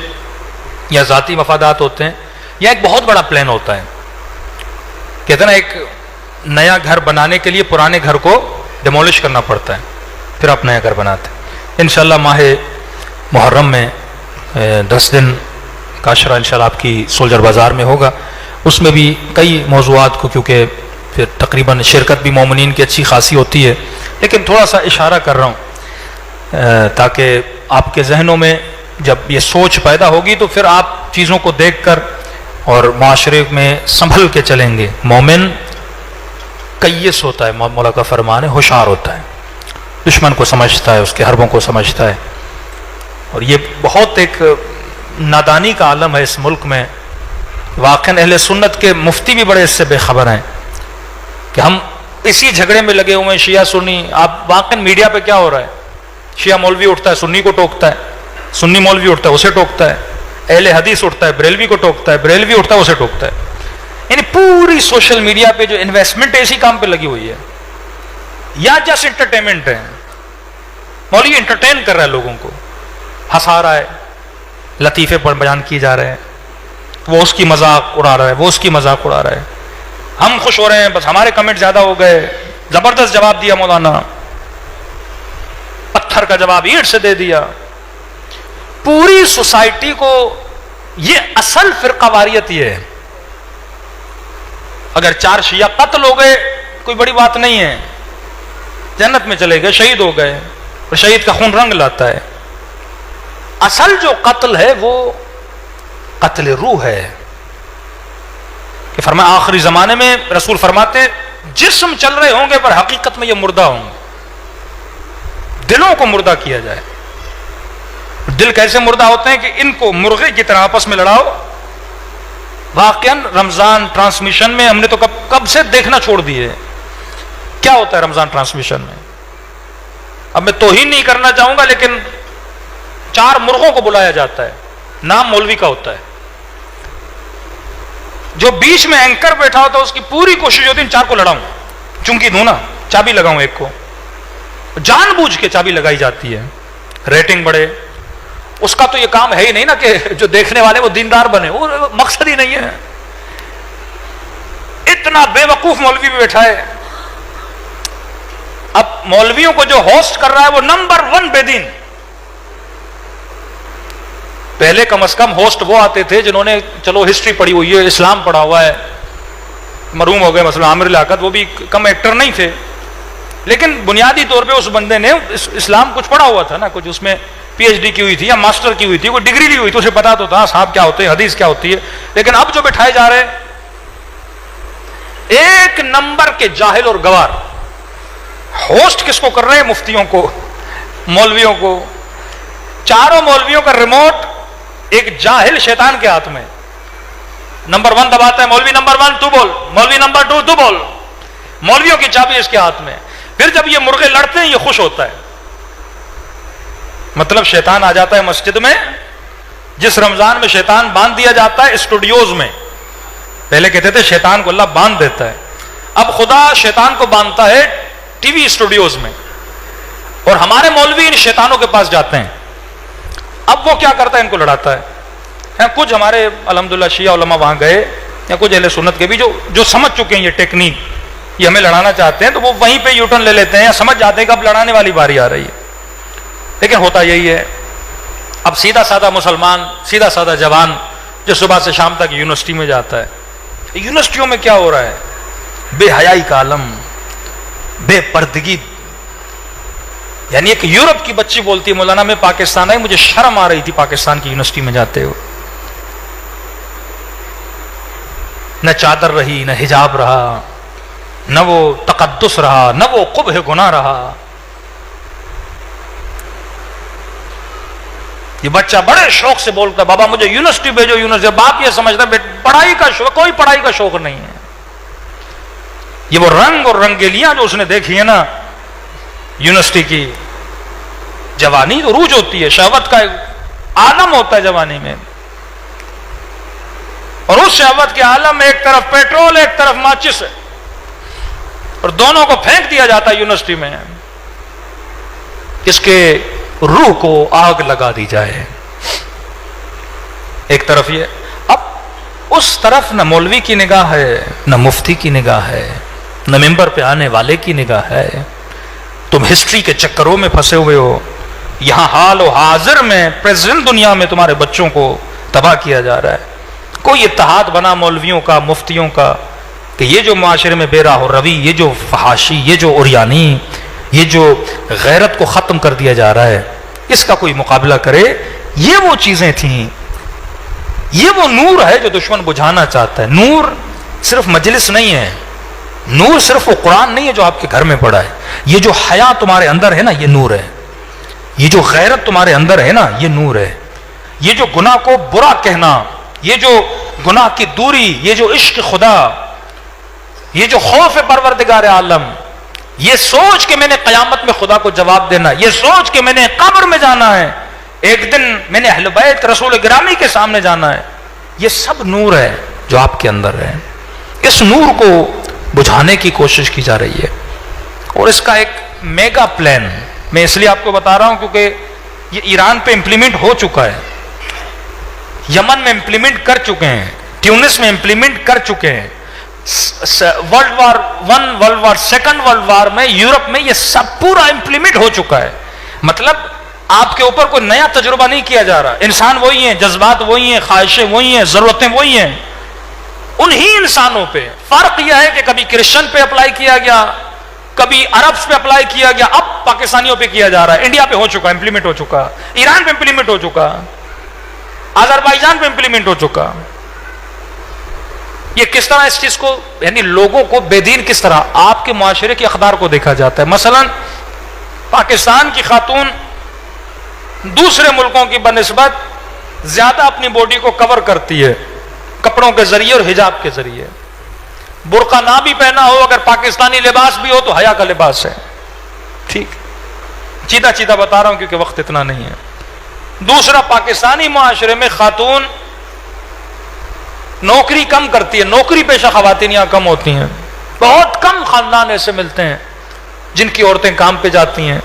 یا ذاتی مفادات ہوتے ہیں یا ایک بہت بڑا پلان ہوتا ہے۔ کہتے ہیں نا، ایک نیا گھر بنانے کے لیے پرانے گھر کو ڈیمولش کرنا پڑتا ہے، پھر آپ نیا گھر بناتے ہیں۔ انشاءاللہ ماہ محرم میں 10 دن کا عشرہ انشاءاللہ آپ کی سولجر بازار میں ہوگا. اس میں بھی کئی موضوعات کو، کیونکہ پھر تقریباً شرکت بھی مومنین کی اچھی خاصی ہوتی ہے، لیکن تھوڑا سا اشارہ کر رہا ہوں تاکہ آپ کے ذہنوں میں جب یہ سوچ پیدا ہوگی تو پھر آپ چیزوں کو دیکھ کر اور معاشرے میں سنبھل کے چلیں گے. مومن کیس ہوتا ہے، مولا کا فرمان ہے، ہوشیار ہوتا ہے، دشمن کو سمجھتا ہے، اس کے حربوں کو سمجھتا ہے. اور یہ بہت ایک نادانی کا عالم ہے اس ملک میں. واقعاً اہل سنت کے مفتی بھی بڑے اس سے بے خبر ہیں کہ ہم اسی جھگڑے میں لگے ہوئے ہیں شیعہ سنی. آپ واقعاً میڈیا پہ کیا ہو رہا ہے؟ شیعہ مولوی اٹھتا ہے سنی کو ٹوکتا ہے، سنی مولوی اٹھتا ہے اسے ٹوکتا ہے، اہل حدیث اٹھتا ہے بریلوی کو ٹوکتا ہے، بریلوی اٹھتا ہے اسے ٹوکتا ہے. یعنی پوری سوشل میڈیا پہ جو انویسٹمنٹ ہے اسی کام پہ لگی ہوئی ہے. یا جسٹ انٹرٹینمنٹ ہے، مولوی انٹرٹین کر رہا ہے، لوگوں کو ہنسا رہا ہے، لطیفے پر بیان کیے جا رہے ہیں، وہ اس کی مذاق اڑا رہا ہے، وہ اس کی مذاق اڑا رہا ہے. ہم خوش ہو رہے ہیں، بس ہمارے کمنٹ زیادہ ہو گئے. زبردست جواب دیا مولانا، پتھر کا جواب اینٹ سے دے دیا. پوری سوسائٹی کو یہ اصل فرقہ واریت یہ ہے. اگر 4 شیعہ قتل ہو گئے کوئی بڑی بات نہیں ہے، جنت میں چلے گئے، شہید ہو گئے، اور شہید کا خون رنگ لاتا ہے. اصل جو قتل ہے وہ قتل روح ہے. کہ فرمایا آخری زمانے میں رسول فرماتے ہیں جسم چل رہے ہوں گے پر حقیقت میں یہ مردہ ہوں گے. دلوں کو مردہ کیا جائے. دل کیسے مردہ ہوتے ہیں کہ ان کو مرغے کی طرح آپس میں لڑاؤ. واقعاً رمضان ٹرانسمیشن میں ہم نے تو کب سے دیکھنا چھوڑ دیے. کیا ہوتا ہے رمضان ٹرانسمیشن میں؟ اب میں توہین نہیں کرنا چاہوں گا، لیکن 4 مرغوں کو بلایا جاتا ہے، نام مولوی کا ہوتا ہے. جو بیچ میں اینکر بیٹھا ہوتا ہے اس کی پوری کوشش ہوتی ہے ان 4 کو لڑاؤں، چونکی دوں نا، چابی لگاؤں ایک کو. جان بوجھ کے چابی لگائی جاتی ہے، ریٹنگ بڑھے. اس کا تو یہ کام ہے ہی نہیں نا کہ جو دیکھنے والے وہ دیندار بنے، وہ مقصد ہی نہیں ہے. اتنا بے وقوف مولوی بھی بیٹھا ہے. اب مولویوں کو جو ہوسٹ کر رہا ہے وہ نمبر 1 بے دین. پہلے کم از کم ہوسٹ وہ آتے تھے جنہوں نے چلو ہسٹری پڑھی ہوئی ہے، اسلام پڑھا ہوا ہے، مرحوم ہو گئے مثلا عامر لیاقت، وہ بھی کم ایکٹر نہیں تھے، لیکن بنیادی طور پہ اس بندے نے اسلام کچھ پڑھا ہوا تھا نا، کچھ اس میں پی ایچ ڈی کی ہوئی تھی یا ماسٹر کی ہوئی تھی، کوئی ڈگری لی ہوئی تھی، اسے پتا تو تھا صاحب کیا ہوتے ہیں، حدیث کیا ہوتی ہے. لیکن اب جو بٹھائے جا رہے 1 نمبر کے جاہل اور گوار. ہوسٹ کس کو کر رہے ہیں؟ مفتیوں کو، مولویوں کو. 4 مولویوں کا ریموٹ ایک جاہل شیطان کے ہاتھ میں. نمبر 1 دباتا ہے، مولوی نمبر 1 تو بول، مولوی نمبر 2 تو بول. مولویوں کی چابی اس کے ہاتھ میں. پھر جب یہ مرغے لڑتے ہیں یہ خوش ہوتا ہے. مطلب شیطان آ جاتا ہے مسجد میں. جس رمضان میں شیطان باندھ دیا جاتا ہے اسٹوڈیوز میں. پہلے کہتے تھے شیطان کو اللہ باندھ دیتا ہے، اب خدا شیطان کو باندھتا ہے ٹی وی اسٹوڈیوز میں. اور ہمارے مولوی ان شیطانوں کے پاس جاتے ہیں. اب وہ کیا کرتا ہے؟ ان کو لڑاتا ہے. کچھ ہمارے الحمدللہ شیعہ علماء وہاں گئے، یا کچھ اہل سنت کے بھی جو سمجھ چکے ہیں یہ ٹیکنیک، یہ ہمیں لڑانا چاہتے ہیں، تو وہ وہیں پہ یو ٹرن لے لیتے ہیں یا سمجھ جاتے ہیں کہ اب لڑانے والی باری آ رہی ہے. لیکن ہوتا یہی ہے. اب سیدھا سادہ مسلمان، سیدھا سادہ جوان جو صبح سے شام تک یونیورسٹی میں جاتا ہے، یونیورسٹیوں میں کیا ہو رہا ہے؟ بے حیائی کا عالم، بے پردگی. یعنی ایک یورپ کی بچی بولتی ہے مولانا میں پاکستان آئی، مجھے شرم آ رہی تھی پاکستان کی یونیورسٹی میں جاتے ہوئے. نہ چادر رہی، نہ حجاب رہا، نہ وہ تقدس رہا، نہ وہ قبح گناہ رہا. یہ بچہ بڑے شوق سے بولتا ہے بابا مجھے یونیورسٹی بھیجو، یونیورسٹی. باپ یہ سمجھتا ہے پڑھائی کا شوق، کوئی پڑھائی کا شوق نہیں ہے. یہ وہ رنگ اور رنگیلیاں جو اس نے دیکھی ہے نا یونیورسٹی کی، جوانی تو روج ہوتی ہے، شہوت کا عالم ہوتا ہے جوانی میں. اور اس شہوت کے عالم میں ایک طرف پیٹرول ایک طرف ماچس ہے، اور دونوں کو پھینک دیا جاتا ہے یونیورسٹی میں. اس کے روح کو آگ لگا دی جائے. ایک طرف یہ، اب اس طرف نہ مولوی کی نگاہ ہے، نہ مفتی کی نگاہ ہے، نہ ممبر پہ آنے والے کی نگاہ ہے. تم ہسٹری کے چکروں میں پھنسے ہوئے ہو. یہاں حال و حاضر میں پریزنٹ دنیا میں تمہارے بچوں کو تباہ کیا جا رہا ہے. کوئی اتحاد بنا مولویوں کا مفتیوں کا کہ یہ جو معاشرے میں بے راہ و روی، یہ جو فحاشی، یہ جو عریانی، یہ جو غیرت کو ختم کر دیا جا رہا ہے، اس کا کوئی مقابلہ کرے. یہ وہ چیزیں تھیں، یہ وہ نور ہے جو دشمن بجھانا چاہتا ہے. نور صرف مجلس نہیں ہے، نور صرف وہ قرآن نہیں ہے جو آپ کے گھر میں پڑا ہے. یہ جو حیا تمہارے اندر ہے نا، یہ نور ہے. یہ جو غیرت تمہارے اندر ہے نا، یہ نور ہے. یہ جو گناہ کو برا کہنا، یہ جو گناہ کی دوری، یہ جو عشق خدا، یہ جو خوف پروردگار عالم، یہ سوچ کہ میں نے قیامت میں خدا کو جواب دینا، یہ سوچ کہ میں نے قبر میں جانا ہے، ایک دن میں نے اہل بیت رسول گرامی کے سامنے جانا ہے، یہ سب نور ہے جو آپ کے اندر ہے. اس نور کو بجھانے کی کوشش کی جا رہی ہے. اور اس کا ایک میگا پلان میں اس لیے آپ کو بتا رہا ہوں کیونکہ یہ ایران پہ امپلیمنٹ ہو چکا ہے، یمن میں امپلیمنٹ کر چکے ہیں، ٹیونس میں امپلیمنٹ کر چکے ہیں، world war one, world war second world war میں یورپ میں یہ سب پورا امپلیمنٹ ہو چکا ہے. مطلب آپ کے اوپر کوئی نیا تجربہ نہیں کیا جا رہا. انسان وہی ہیں، جذبات وہی ہیں، خواہشیں وہی ہیں، ضرورتیں وہی ہیں. انہی انسانوں پہ فرق یہ ہے کہ کبھی کرسچن پہ اپلائی کیا گیا، کبھی عربس پہ اپلائی کیا گیا، اب پاکستانیوں پہ کیا جا رہا ہے. انڈیا پہ ہو چکا، امپلیمنٹ ہو چکا، ایران پہ امپلیمنٹ ہو چکا، آذربائیجان پہ امپلیمنٹ ہو چکا. یہ کس طرح اس چیز کو، یعنی لوگوں کو بے دین کس طرح آپ کے معاشرے کی اقدار کو دیکھا جاتا ہے. مثلا پاکستان کی خاتون دوسرے ملکوں کی بنسبت زیادہ اپنی باڈی کو کور کرتی ہے کپڑوں کے ذریعے اور حجاب کے ذریعے. برقع نہ بھی پہنا ہو، اگر پاکستانی لباس بھی ہو تو حیا کا لباس ہے. ٹھیک، چیدہ چیدہ بتا رہا ہوں کیونکہ وقت اتنا نہیں ہے. دوسرا، پاکستانی معاشرے میں خاتون نوکری کم کرتی ہے، نوکری پیشہ خواتین یہاں کم ہوتی ہیں. بہت کم خاندان ایسے ملتے ہیں جن کی عورتیں کام پہ جاتی ہیں،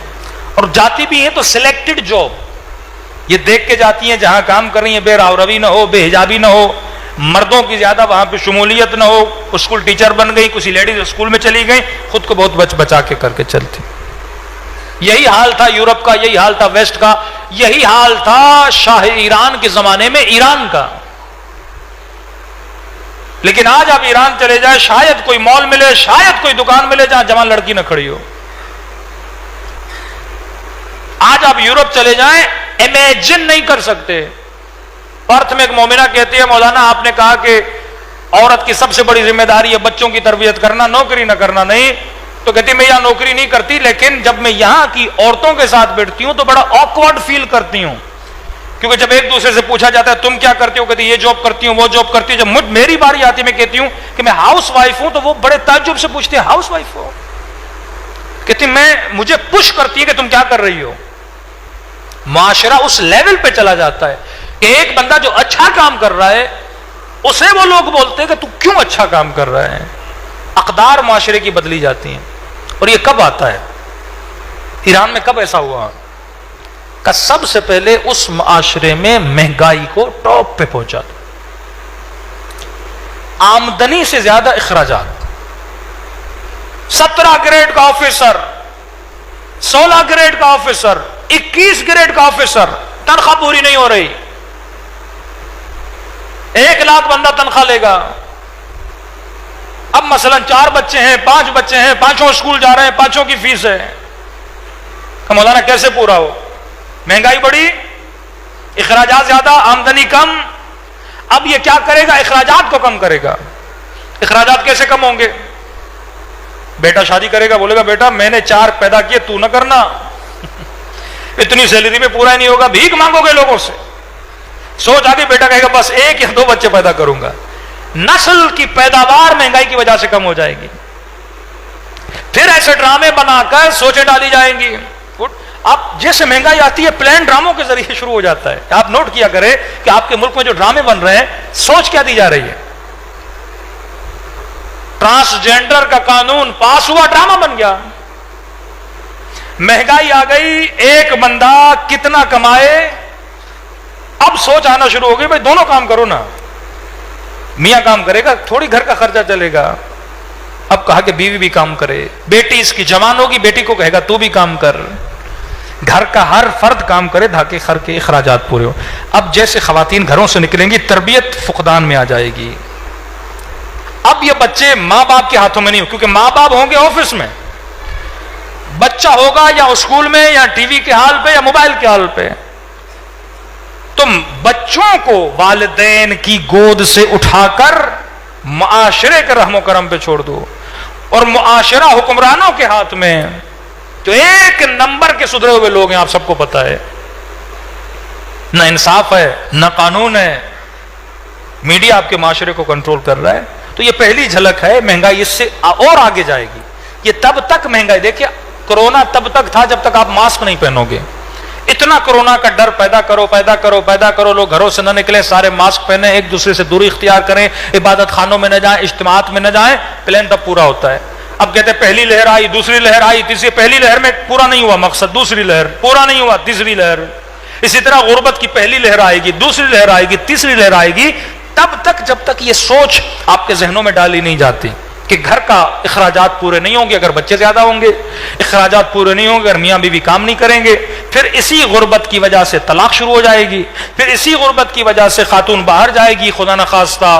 اور جاتی بھی ہیں تو سلیکٹڈ جاب یہ دیکھ کے جاتی ہیں جہاں کام کر رہی ہیں بے راہ و روی نہ ہو، بے حجابی نہ ہو، مردوں کی زیادہ وہاں پہ شمولیت نہ ہو. اسکول ٹیچر بن گئی، کسی لیڈیز اسکول میں چلی گئی، خود کو بہت بچا کے کر کے چلتی. یہی حال تھا یورپ کا، یہی حال تھا ویسٹ کا، یہی حال تھا شاہ ایران کے زمانے میں ایران کا. لیکن آج آپ ایران چلے جائیں، شاید کوئی مال ملے، شاید کوئی دکان ملے جہاں جوان لڑکی نہ کھڑی ہو. آج آپ یورپ چلے جائیں، امیجن نہیں کر سکتے. پرتھ میں ایک مومنہ کہتی ہے، مولانا آپ نے کہا کہ عورت کی سب سے بڑی ذمہ داری ہے بچوں کی تربیت کرنا، نوکری نہ کرنا. نہیں تو کہتی میں یہاں نوکری نہیں کرتی، لیکن جب میں یہاں کی عورتوں کے ساتھ بیٹھتی ہوں تو بڑا آکورڈ فیل کرتی ہوں، کیونکہ جب ایک دوسرے سے پوچھا جاتا ہے تم کیا کرتی ہو، کہتی یہ جاب کرتی ہوں، وہ جاب کرتی ہوں. جب میری باری آتی ہے میں کہتی ہوں کہ میں ہاؤس وائف ہوں تو وہ بڑے تعجب سے پوچھتے ہیں ہاؤس وائف ہو؟ کہتی مجھے پش کرتی ہے کہ تم کیا کر رہی ہو. معاشرہ اس لیول پہ چلا جاتا ہے کہ ایک بندہ جو اچھا کام کر رہا ہے اسے وہ لوگ بولتے ہیں کہ تو کیوں اچھا کام کر رہا ہے. اقدار معاشرے کی بدلی جاتی ہیں. اور یہ کب آتا ہے؟ ایران میں کب ایسا ہوا کہ سب سے پہلے اس معاشرے میں مہنگائی کو ٹاپ پہ پہنچا دو. آمدنی سے زیادہ اخراجات. 17 گریڈ کا آفیسر، 16 گریڈ کا آفیسر، 21 گریڈ کا آفیسر، تنخواہ پوری نہیں ہو رہی. 1 لاکھ بندہ تنخواہ لے گا. اب مثلا 4 بچے ہیں، 5 بچے ہیں، 5 اسکول جا رہے ہیں، 5 کی فیس ہے. کہ مولانا کیسے پورا ہو؟ مہنگائی بڑی، اخراجات زیادہ، آمدنی کم. اب یہ کیا کرے گا؟ اخراجات کو کم کرے گا. اخراجات کیسے کم ہوں گے؟ بیٹا شادی کرے گا، بولے گا بیٹا میں نے 4 پیدا کیے، تو نہ کرنا، اتنی سیلری میں پورا ہی نہیں ہوگا، بھیک مانگو گے لوگوں سے. سوچ آگے بیٹا کہے گا بس 1 یا 2 بچے پیدا کروں گا. نسل کی پیداوار مہنگائی کی وجہ سے کم ہو جائے گی. پھر ایسے ڈرامے بنا کر سوچیں ڈالی جائیں گی. اب جیسے مہنگائی آتی ہے پلان ڈراموں کے ذریعے شروع ہو جاتا ہے. آپ نوٹ کیا کریں کہ آپ کے ملک میں جو ڈرامے بن رہے ہیں سوچ کیا دی جا رہی ہے. ٹرانسجینڈر کا قانون پاس ہوا، ڈرامہ بن گیا. مہنگائی آ گئی، ایک بندہ کتنا کمائے. اب سوچ آنا شروع ہو گئی بھائی دونوں کام کرو نا. میاں کام کرے گا، تھوڑی گھر کا خرچہ چلے گا. اب کہا کہ بیوی بھی کام کرے. بیٹی اس کی جوان ہوگی، بیٹی کو کہے گا تو بھی کام کر. گھر کا ہر فرد کام کرے تاکہ گھر کے اخراجات پورے ہو. اب جیسے خواتین گھروں سے نکلیں گی تربیت فقدان میں آ جائے گی. اب یہ بچے ماں باپ کے ہاتھوں میں نہیں ہو، کیونکہ ماں باپ ہوں گے آفس میں، بچہ ہوگا یا اسکول میں یا ٹی وی کے حال پہ یا موبائل کے حال پہ. تم بچوں کو والدین کی گود سے اٹھا کر معاشرے کے رحم و کرم پہ چھوڑ دو، اور معاشرہ حکمرانوں کے ہاتھ میں، جو ایک نمبر کے سدھرے ہوئے لوگ ہیں، آپ سب کو پتا ہے. نہ انصاف ہے، نہ قانون ہے، میڈیا آپ کے معاشرے کو کنٹرول کر رہا ہے. تو یہ پہلی جھلک ہے. مہنگائی اس سے اور آگے جائے گی. یہ تب تک مہنگائی، دیکھیے کرونا تب تک تھا جب تک آپ ماسک نہیں پہنو گے. اتنا کرونا کا ڈر پیدا کرو، لوگ گھروں سے نہ نکلیں، سارے ماسک پہنیں، ایک دوسرے سے دوری اختیار کریں، عبادت خانوں میں نہ جائیں، اجتماعات میں نہ جائیں. پلان تب پورا ہوتا ہے. اب کہتے ہیں پہلی لہر آئی، دوسری لہر آئی، تیسری. پہلی لہر میں پورا نہیں ہوا مقصد، دوسری لہر پورا نہیں ہوا، تیسری لہر. اسی طرح غربت کی پہلی لہر آئے گی، دوسری لہر آئے گی، تیسری لہر آئے گی. تب تک جب تک یہ سوچ آپ کے ذہنوں میں ڈالی نہیں جاتی کہ گھر کا اخراجات پورے نہیں ہوں گے اگر بچے زیادہ ہوں گے، اخراجات پورے نہیں ہوں گے اگر میاں بیوی کام نہیں کریں گے، پھر اسی غربت کی وجہ سے طلاق شروع ہو جائے گی، پھر اسی غربت کی وجہ سے خاتون باہر جائے گی، خدا نخواستہ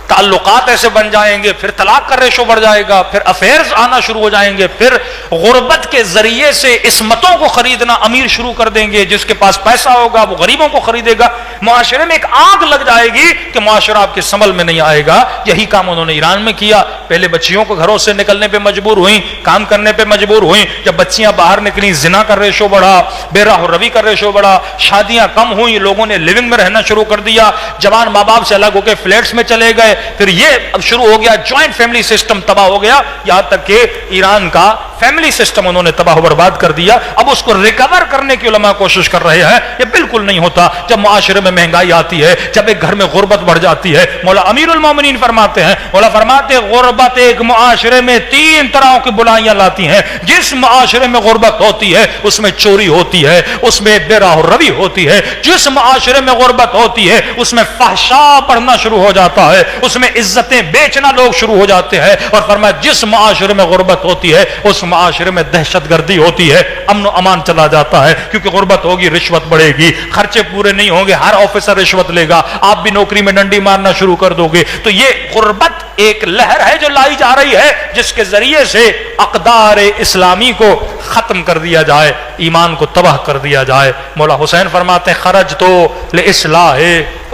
تعلقات ایسے بن جائیں گے، پھر طلاق کا ریشو بڑھ جائے گا، پھر افیئرز آنا شروع ہو جائیں گے، پھر غربت کے ذریعے سے عصمتوں کو خریدنا امیر شروع کر دیں گے. جس کے پاس پیسہ ہوگا وہ غریبوں کو خریدے گا. معاشرے میں ایک آگ لگ جائے گی کہ معاشرہ آپ کے سنبھل میں نہیں آئے گا. یہی کام انہوں نے ایران میں کیا. پہلے بچیوں کو گھروں سے نکلنے پہ مجبور ہوئیں، کام کرنے پہ مجبور ہوئیں. جب بچیاں باہر نکلیں زنا کا ریشو بڑھا، بے راہ و روی کا ریشو بڑھا، شادیاں کم ہوئیں، لوگوں نے لیونگ میں رہنا شروع کر دیا، جوان ماں باپ سے الگ ہو کے فلیٹس میں چلے گئے. پھر یہ اب شروع ہو گیا جوائنٹ فیملی سسٹم تباہ ہو گیا، یہاں تک کہ ایران کا فیملی سسٹم انہوں نے تباہ و برباد کر دیا. اب اس کو ریکور کرنے کی علماء کوشش کر رہے ہیں. یہ بالکل نہیں ہوتا. جب معاشرے میں مہنگائی آتی ہے، جب ایک گھر میں غربت بڑھ جاتی ہے، مولا امیر المومنین فرماتے ہیں، مولا فرماتے ہیں غربت ایک معاشرے میں 3 طرح کی بلائیاں لاتی ہیں. جس معاشرے میں غربت ہوتی ہے اس میں چوری ہوتی ہے، اس میں بے راہ و روی ہوتی ہے. جس معاشرے میں غربت ہوتی ہے اس میں فحشاء بڑھنا شروع ہو جاتا ہے، اس میں عزتیں بیچنا لوگ شروع ہو جاتے ہیں. اور فرمایا جس معاشرے میں غربت ہوتی ہے اس معاشرے میں دہشت گردی ہوتی ہے، امن و امان چلا جاتا ہے. کیونکہ غربت ہوگی رشوت بڑھے گی، خرچے پورے نہیں ہوں گے، ہر آفیسر رشوت لے گا، آپ بھی نوکری میں ڈنڈی مارنا شروع کر دو گے. تو یہ غربت ایک لہر ہے جو لائی جا رہی ہے، جس کے ذریعے سے اقدار اسلامی کو ختم کر دیا جائے، ایمان کو تباہ کر دیا جائے. مولا حسین فرماتے ہیں خرج تو لإصلاح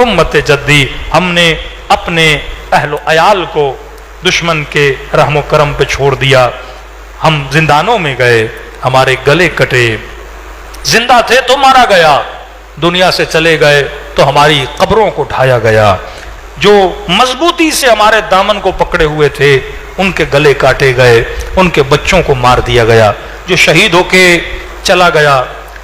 امت جدی، ہم نے اپنے اہل و عیال کو دشمن کے رحم و کرم پہ چھوڑ دیا. ہم زندانوں میں گئے، ہمارے گلے کٹے، زندہ تھے تو مارا گیا، دنیا سے چلے گئے تو ہماری قبروں کو ڈھایا گیا. جو مضبوطی سے ہمارے دامن کو پکڑے ہوئے تھے ان کے گلے کاٹے گئے، ان کے بچوں کو مار دیا گیا. جو شہید ہو کے چلا گیا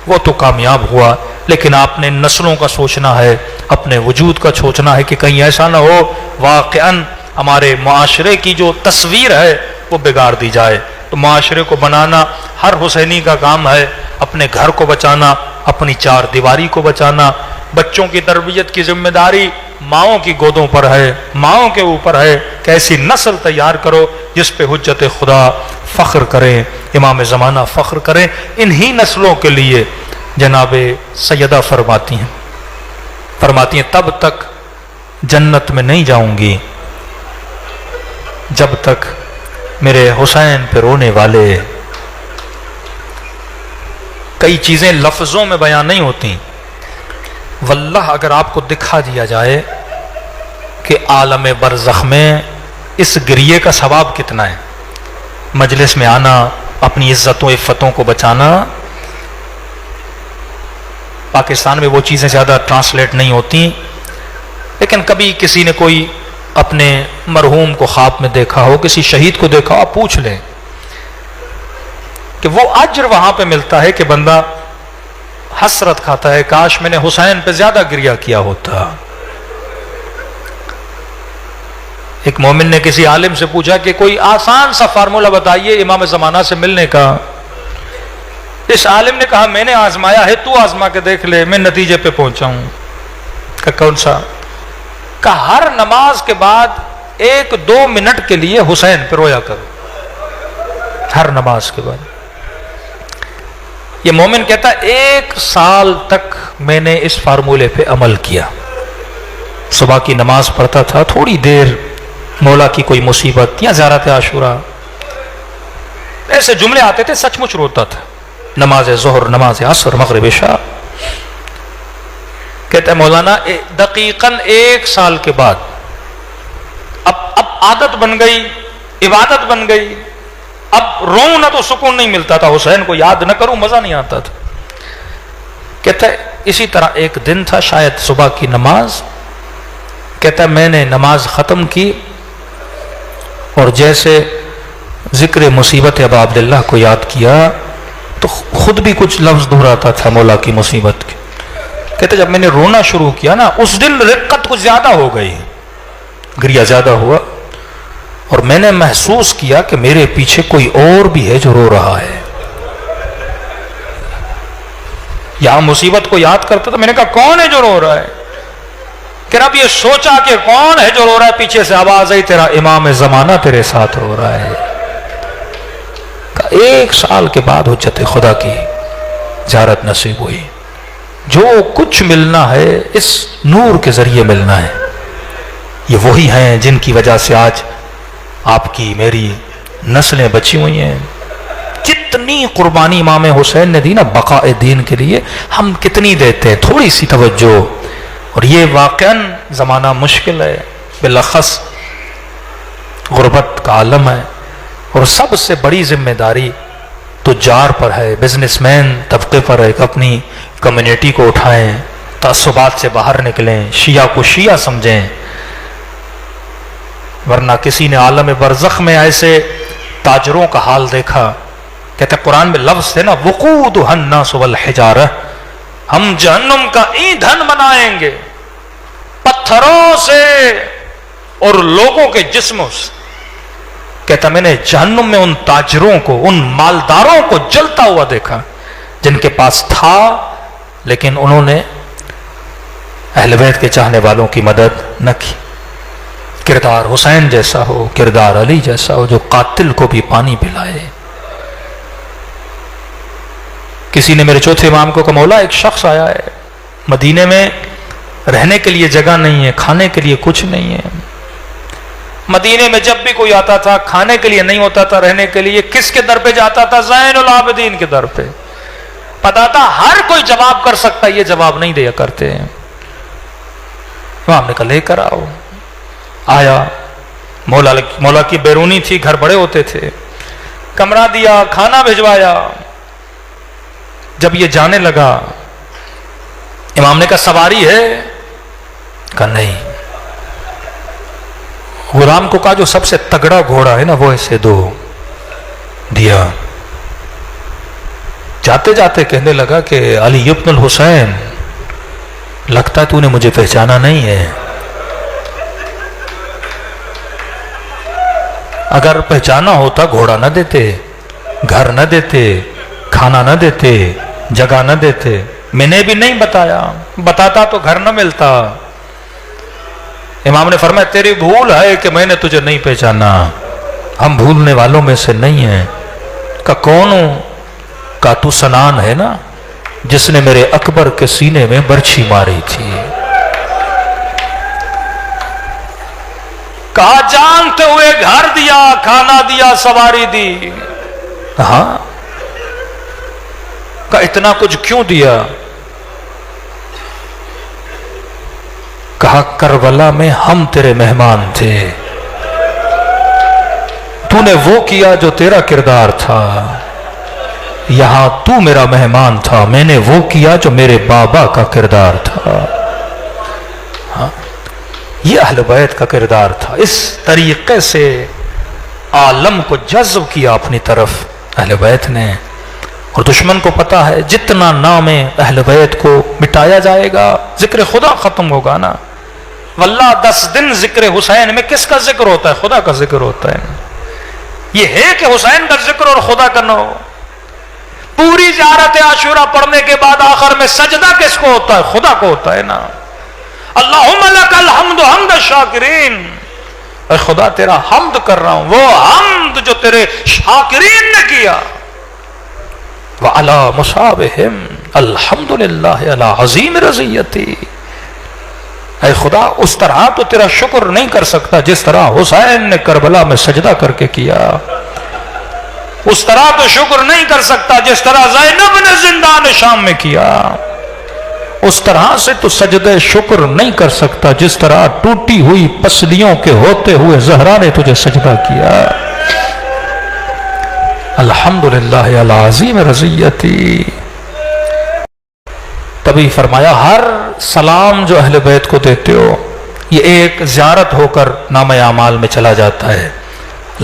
وہ تو کامیاب ہوا، لیکن آپ نے نسلوں کا سوچنا ہے، اپنے وجود کا سوچنا ہے کہ کہیں ایسا نہ ہو واقعاً ہمارے معاشرے کی جو تصویر ہے وہ بگاڑ دی جائے. تو معاشرے کو بنانا ہر حسینی کا کام ہے. اپنے گھر کو بچانا، اپنی 4 دیواری کو بچانا. بچوں کی تربیت کی ذمہ داری ماؤں کی گودوں پر ہے، ماؤں کے اوپر ہے کہ ایسی نسل تیار کرو جس پہ حجت خدا فخر کریں، امام زمانہ فخر کریں. انہی نسلوں کے لیے جناب سیدہ فرماتی ہیں تب تک جنت میں نہیں جاؤں گی جب تک میرے حسین پہ رونے والے. کئی چیزیں لفظوں میں بیان نہیں ہوتی، واللہ اگر آپ کو دکھا دیا جائے کہ عالم برزخ میں اس گریے کا ثواب کتنا ہے، مجلس میں آنا، اپنی عزتوں عفتوں کو بچانا. پاکستان میں وہ چیزیں زیادہ ٹرانسلیٹ نہیں ہوتی، لیکن کبھی کسی نے کوئی اپنے مرحوم کو خواب میں دیکھا ہو، کسی شہید کو دیکھا ہو، آپ پوچھ لیں کہ وہ اجر وہاں پہ ملتا ہے کہ بندہ حسرت کھاتا ہے کاش میں نے حسین پہ زیادہ گریہ کیا ہوتا. ایک مومن نے کسی عالم سے پوچھا کہ کوئی آسان سا فارمولہ بتائیے امام زمانہ سے ملنے کا. اس عالم نے کہا میں نے آزمایا ہے، تو آزما کے دیکھ لے، میں نتیجے پہ پہنچا ہوں. کہ کون سا؟ کہ ہر نماز کے بعد 1-2 منٹ کے لیے حسین پہ رویا کرو، ہر نماز کے بعد. یہ مومن کہتا ہے 1 سال تک میں نے اس فارمولے پہ عمل کیا، صبح کی نماز پڑھتا تھا تھوڑی دیر، مولا کی کوئی مصیبت یا زیارت عاشورہ، ایسے جملے آتے تھے، سچ مچ روتا تھا، نماز ظہر، نماز عصر، مغرب، عشاء. کہتا ہے مولانا دقیقاً 1 سال کے بعد اب عادت بن گئی، عبادت بن گئی، اب روؤں نہ تو سکون نہیں ملتا تھا، حسین کو یاد نہ کروں مزہ نہیں آتا تھا. کہتا ہے اسی طرح ایک دن تھا، شاید صبح کی نماز، کہتا ہے میں نے نماز ختم کی اور جیسے ذکر مصیبت ابا عبداللہ کو یاد کیا تو خود بھی کچھ لفظ دہراتا تھا مولا کی مصیبت کے. کہتے جب میں نے رونا شروع کیا نا، اس دن رقت کچھ زیادہ ہو گئی، گریہ زیادہ ہوا، اور میں نے محسوس کیا کہ میرے پیچھے کوئی اور بھی ہے جو رو رہا ہے. یہاں مصیبت کو یاد کرتا تھا، میں نے کہا کون ہے جو رو رہا ہے؟ کہ رب یہ سوچا کہ کون ہے جو رو رہا ہے، پیچھے سے آواز آئی تیرا امام زمانہ تیرے ساتھ رو رہا ہے. 1 سال کے بعد حجت خدا کی زیارت نصیب ہوئی. جو کچھ ملنا ہے اس نور کے ذریعے ملنا ہے. یہ وہی ہیں جن کی وجہ سے آج آپ کی میری نسلیں بچی ہوئی ہیں. کتنی قربانی امام حسین نے دی نا بقاء دین کے لیے، ہم کتنی دیتے ہیں، تھوڑی سی توجہ. اور یہ واقعاً زمانہ مشکل ہے، بالاخص غربت کا عالم ہے، اور سب سے بڑی ذمہ داری تجار پر ہے، بزنس مین طبقے پر ہے کہ اپنی کمیونٹی کو اٹھائیں، تعصبات سے باہر نکلیں، شیعہ کو شیعہ سمجھیں. ورنہ کسی نے عالم برزخ میں ایسے تاجروں کا حال دیکھا. کہتے قرآن میں لفظ ہے نا وقودها الناس والحجارہ، ہم جہنم کا ایندھن بنائیں گے پتھروں سے اور لوگوں کے جسموں سے. کہتا میں نے جہنم میں ان تاجروں کو، ان مالداروں کو جلتا ہوا دیکھا جن کے پاس تھا لیکن انہوں نے اہل بیت کے چاہنے والوں کی مدد نہ کی. کردار حسین جیسا ہو، کردار علی جیسا ہو، جو قاتل کو بھی پانی پلائے. کسی نے میرے چوتھے امام کو کہا مولا ایک شخص آیا ہے، مدینے میں رہنے کے لیے جگہ نہیں ہے، کھانے کے لیے کچھ نہیں ہے. مدینے میں جب بھی کوئی آتا تھا کھانے کے لیے نہیں ہوتا تھا، رہنے کے لیے کس کے در پہ جاتا تھا؟ زین العابدین کے در پہ. پتا تھا ہر کوئی جواب کر سکتا، یہ جواب نہیں دیا کرتے ہیں. امام نے کہا لے کر آؤ. آیا، مولا کی بیرونی تھی، گھر بڑے ہوتے تھے، کمرہ دیا، کھانا بھجوایا. جب یہ جانے لگا امام نے کہا سواری ہے؟ کہا نہیں. غلام کو کہا جو سب سے تگڑا گھوڑا ہے نا وہ اسے دو. دیا. جاتے جاتے کہنے لگا کہ علی ابن الحسین، لگتا تو نے مجھے پہچانا نہیں ہے. اگر پہچانا ہوتا گھوڑا نہ دیتے، گھر نہ دیتے، کھانا نہ دیتے، جگہ نہ دیتے. میں نے بھی نہیں بتایا، بتاتا تو گھر نہ ملتا. امام نے فرمایا تیری بھول ہے کہ میں نے تجھے نہیں پہچانا، ہم بھولنے والوں میں سے نہیں ہیں. کہ کون ہوں؟ کہ تو سنان ہے نا جس نے میرے اکبر کے سینے میں برچھی ماری تھی. کہا جانتے ہوئے گھر دیا، کھانا دیا، سواری دی. ہاں. کہ اتنا کچھ کیوں دیا؟ کہا کربلا میں ہم تیرے مہمان تھے، تو نے وہ کیا جو تیرا کردار تھا. یہاں تو میرا مہمان تھا، میں نے وہ کیا جو میرے بابا کا کردار تھا. ہاں یہ اہل بیت کا کردار تھا. اس طریقے سے عالم کو جذب کیا اپنی طرف اہل بیت نے. اور دشمن کو پتا ہے جتنا نام اہل بیت کو مٹایا جائے گا ذکر خدا ختم ہوگا نا. واللہ 10 دن ذکر حسین میں کس کا ذکر ہوتا ہے؟ خدا کا ذکر ہوتا ہے. یہ ہے کہ حسین کا ذکر اور خدا کا نہ ہو. پوری زیارت عاشورہ پڑھنے کے بعد آخر میں سجدہ کس کو ہوتا ہے؟ خدا کو ہوتا ہے نا. اللہم لک الحمد حمد الشاکرین، اے خدا تیرا حمد کر رہا ہوں، وہ حمد جو تیرے شاکرین نے کیا. وعلی مصابہم الحمدللہ علی عظیم رضیتی. اے خدا اس طرح تو تیرا شکر نہیں کر سکتا جس طرح حسین نے کربلا میں سجدہ کر کے کیا. اس طرح تو شکر نہیں کر سکتا جس طرح زینب نے زندان شام میں کیا. اس طرح سے تو سجدہ شکر نہیں کر سکتا جس طرح ٹوٹی ہوئی پسلیوں کے ہوتے ہوئے زہرا نے تجھے سجدہ کیا. الحمدللہ علی عظیم رضیتی. تبھی فرمایا ہر سلام جو اہل بیت کو دیتے ہو یہ ایک زیارت ہو کر نامہ اعمال میں چلا جاتا ہے.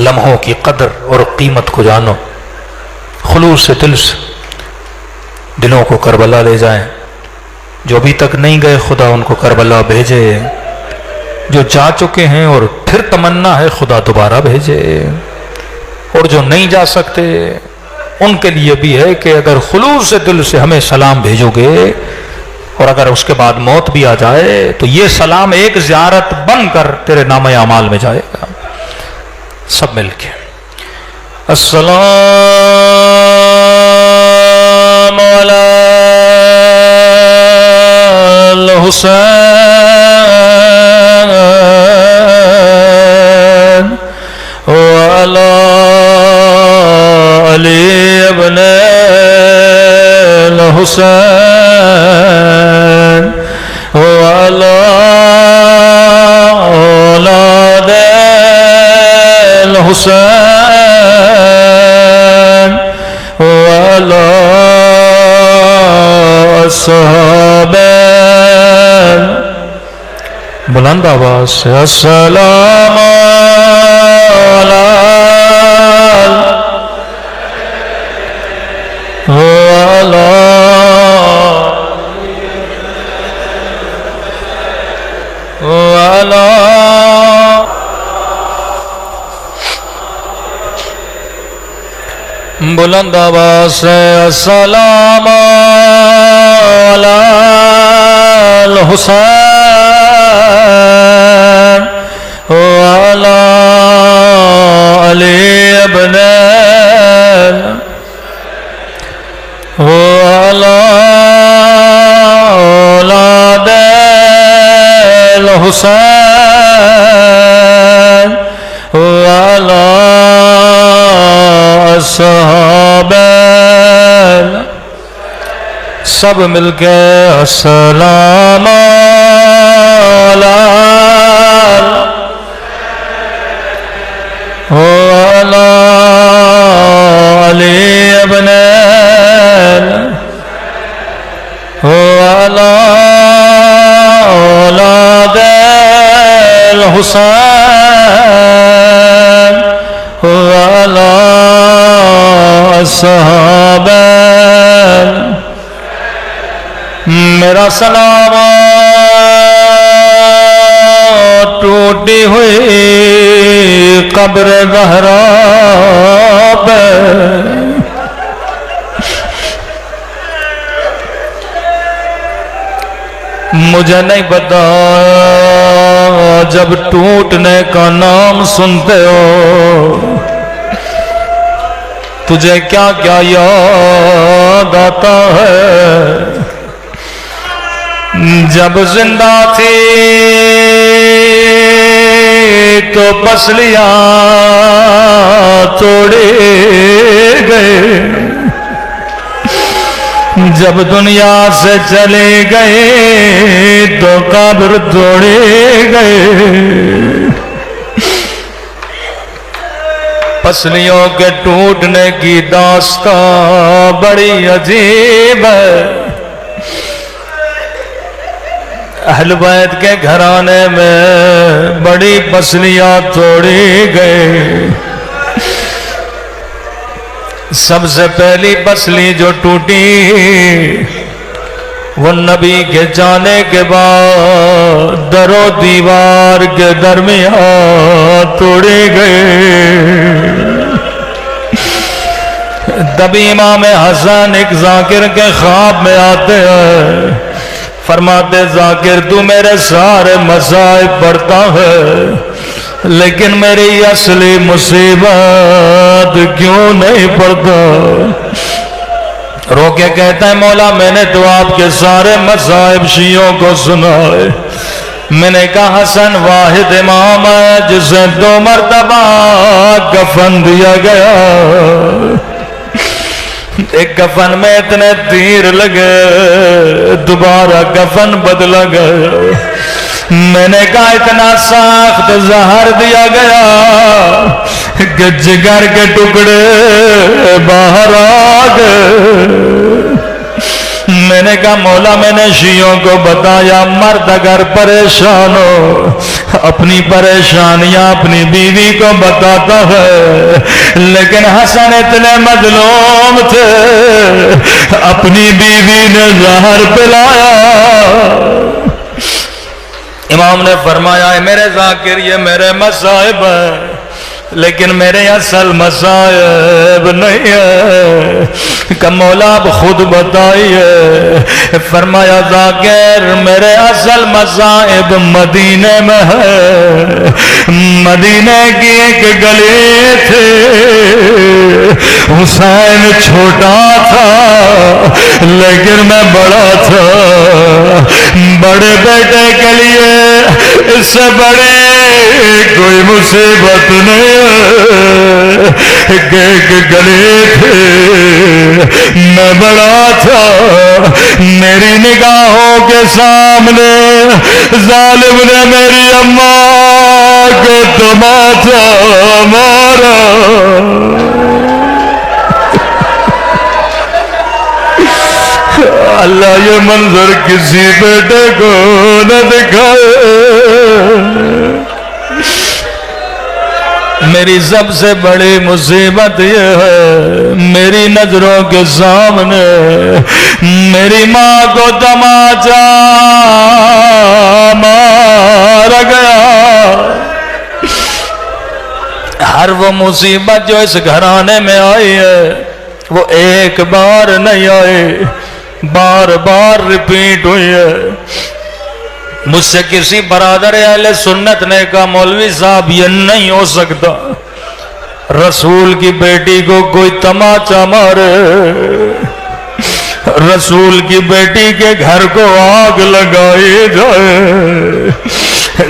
لمحوں کی قدر اور قیمت کو جانو. خلوص سے دل سے دلوں کو کربلا لے جائیں. جو ابھی تک نہیں گئے خدا ان کو کربلا بھیجے. جو جا چکے ہیں اور پھر تمنا ہے خدا دوبارہ بھیجے. اور جو نہیں جا سکتے ان کے لیے بھی ہے کہ اگر خلوص سے دل سے ہمیں سلام بھیجو گے اور اگر اس کے بعد موت بھی آ جائے تو یہ سلام ایک زیارت بن کر تیرے نامہ اعمال میں جائے گا. سب مل کے السلام علی الحسین وعلی علی ابن الحسین وعلی اولاد الحسین وعلی اصحاب. بلند آواز سے السلام علی بلند آواز سے السلام علی الحسین وعلی علی ابن وعلی اولاد الحسین وعلی اصحاب. سب مل کے السلام علی وعلی علی ابن وعلی اولاد الحسین وعلی اصحاب. میرا سلام ٹوٹی ہوئی قبر زہرا پہ مجھے نہیں پتا جب ٹوٹنے کا نام سنتے ہو تجھے کیا کیا یاد آتا ہے. جب زندہ تھی تو پسلیاں توڑے گئے. جب دنیا سے چلے گئے تو قبر توڑے گئے. پسلیوں کے ٹوٹنے کی داستان بڑی عجیب ہے. اہل بیت کے گھرانے میں بڑی پسلیاں توڑی گئی. سب سے پہلی پسلی جو ٹوٹی وہ نبی کے جانے کے بعد در و دیوار کے درمیان توڑی گئی. تبھی امام حسن ایک ذاکر کے خواب میں آتے ہیں. فرماتے ذاکر تو میرے سارے مصائب پڑھتا ہے لیکن میری اصلی مصیبت کیوں نہیں پڑھتا. رو کے کہتا ہے مولا میں نے تو آپ کے سارے مذاہب شیعوں کو سنائے، میں نے کہا حسن واحد امام ہے جسے 2 مرتبہ کفن دیا گیا، ایک کفن میں اتنے تیر لگے، دوبارہ کفن بدلا گیا، میں نے کہا اتنا سخت زہر دیا گیا کہ جگر کے ٹکڑے باہر آ گئے۔ میں نے کہا مولا میں نے شیعوں کو بتایا مرد اگر پریشان ہو اپنی پریشانیاں اپنی بیوی کو بتاتا ہے، لیکن حسن اتنے مظلوم تھے اپنی بیوی نے زہر پلایا۔ امام نے فرمایا ہے میرے ذاکر یہ میرے مصائب ہیں لیکن میرے اصل مصائب نہیں ہے، کہ مولا اب خود بتائیے۔ فرمایا ذاکر میرے اصل مصائب مدینے میں ہے، مدینے کی ایک گلی تھی، حسین چھوٹا تھا لیکن میں بڑا تھا، بڑے بیٹے کے لیے اس سے بڑی کوئی مصیبت نہیں ہے، ایک گلی تھی میں بڑا تھا، میری نگاہوں کے سامنے ظالم نے میری اماں کو تماچا مارا۔ اللہ یہ منظر کسی بیٹے کو نہ دکھائے۔ میری سب سے بڑی مصیبت یہ ہے میری نظروں کے سامنے میری ماں کو تماچا مارا گیا۔ ہر وہ مصیبت جو اس گھرانے میں آئی ہے وہ ایک بار نہیں آئی، بار بار ریپیٹ ہوئی ہے۔ مجھ سے کسی برادر اہل سنت نے کہا مولوی صاحب یہ نہیں ہو سکتا، رسول کی بیٹی کو کوئی تماچا مارے، رسول کی بیٹی کے گھر کو آگ لگائی جائے،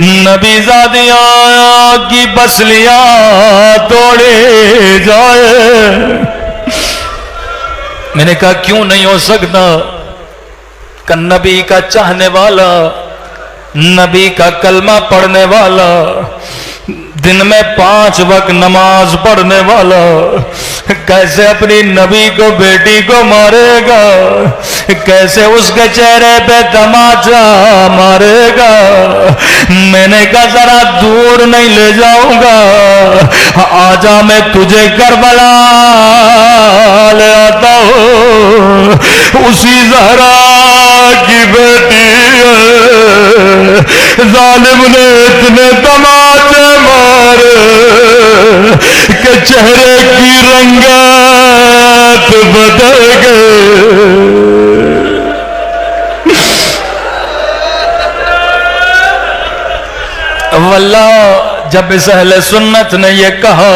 نبی زادیاں کی بسلیاں توڑی جائے۔ میں نے کہا کیوں نہیں ہو سکتا؟ کہ نبی کا چاہنے والا، نبی کا کلمہ پڑھنے والا، دن میں 5 وقت نماز پڑھنے والا کیسے اپنی نبی کو بیٹی کو مارے گا؟ کیسے اس کے چہرے پہ تماچا مارے گا؟ میں نے کہا ذرا دور نہیں لے جاؤں گا، آجا میں تجھے کربلا لے آتا ہوں، اسی زہرا کی بیٹی ہے، ظالم نے اتنے تماچے مارے کہ چہرے کی رنگت بدل گئے۔ واللہ جب اس اہل سنت نے یہ کہا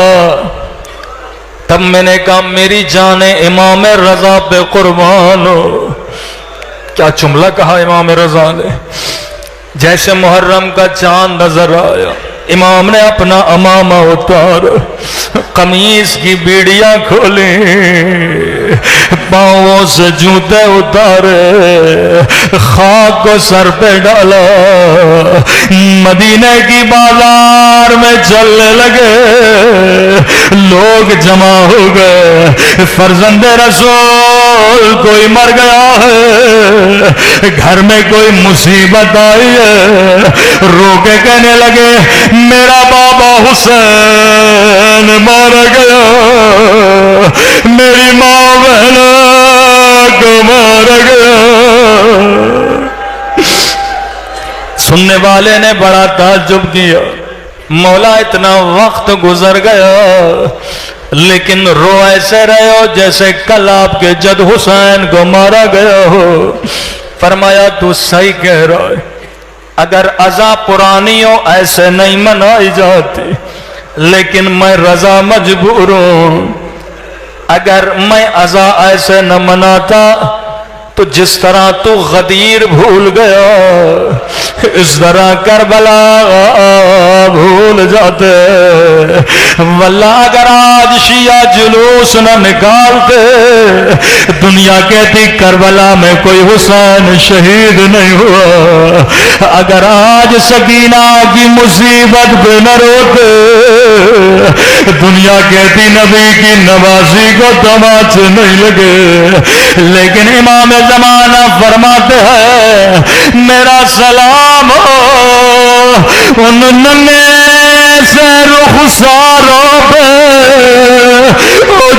تب میں نے کہا میری جان امام رضا پہ قربان ہو۔ کیا جملہ کہا امام رضا نے، جیسے محرم کا چاند نظر آیا امام نے اپنا امامہ اتار، قمیص کی بیڑیاں کھولی، پاؤں سے جوتے اتارے، خاک کو سر پہ ڈالا، مدینے کی بازار میں چلنے لگے، لوگ جمع ہو گئے، فرزند رسول کوئی مر گیا ہے، گھر میں کوئی مصیبت آئی ہے، رو کے کہنے لگے میرا بابا حسین مارا گیا، میری ماں بہنا کو مارا گیا۔ سننے والے نے بڑا تعجب کیا، مولا اتنا وقت گزر گیا لیکن رو ایسے رہے ہو جیسے کل آپ کے جد حسین کو مارا گیا ہو۔ فرمایا تو صحیح کہہ رہا ہے، اگر ازا پرانی ہو ایسے نہیں منائی جاتی، لیکن میں رضا مجبور ہوں، اگر میں عزا ایسے نہ مناتا تو جس طرح تو غدیر بھول گیا اس طرح کربلا بھول جاتے. واللہ اگر آج شیعہ جلوس نہ نکالتے دنیا کہتی کربلا میں کوئی حسین شہید نہیں ہوا. اگر آج سکینہ کی مصیبت پہ نہ روتے دنیا کہتی نبی کی نوازی کو تماچے نہیں لگے. لیکن امام زمانہ فرماتے ہیں میرا سلام ان ننے سے رخساروں پہ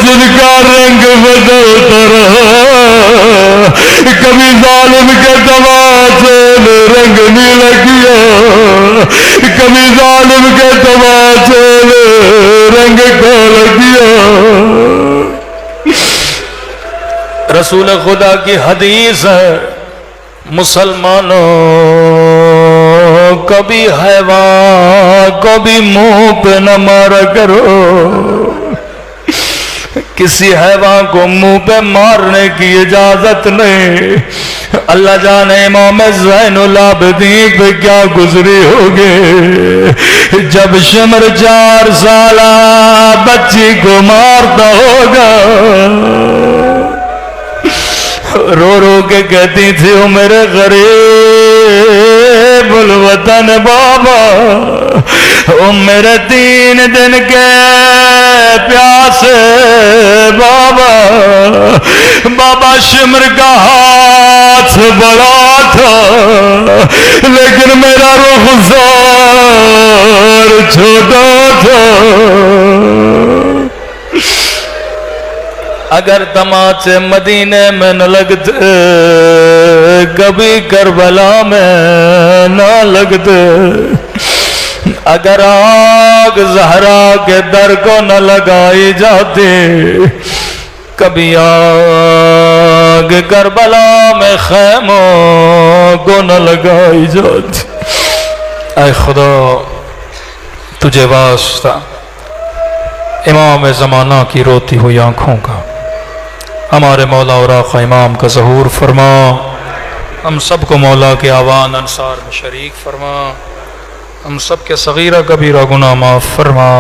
جن کا رنگ بدلتا رہا. کبھی ظالم کے تماچے نے رنگ نیلا کیا کبھی ظالم کے تماچے نے رنگ کالا کیا. رسول خدا کی حدیث ہے مسلمانوں کبھی حیوان کو بھی منہ پہ نہ مارا کرو. کسی حیوان کو منہ پہ مارنے کی اجازت نہیں. اللہ جانے امام زین العابدین پہ کیا گزری ہوگی جب شمر 4 سالہ بچی کو مارتا ہوگا. رو رو کے کہتی تھی او میرے غریب الوطن بابا او میرے 3 دن کے پیاسے بابا. بابا شمر کا ہاتھ بڑا تھا لیکن میرا رخسار چھوٹا تھا. اگر تماچے مدینے میں نہ لگتے کبھی کربلا میں نہ لگتے. اگر آگ زہرا کے در کو نہ لگائی جاتی کبھی آگ کربلا میں خیموں کو نہ لگائی جاتی. اے خدا تجھے واسطہ امام زمانہ کی روتی ہوئی آنکھوں کا ہمارے مولا اور آقا امام کا ظہور فرما. ہم سب کو مولا کے آوان انصار میں شریک فرما. ہم سب کے صغیرہ کبیرہ گناہ معاف فرما.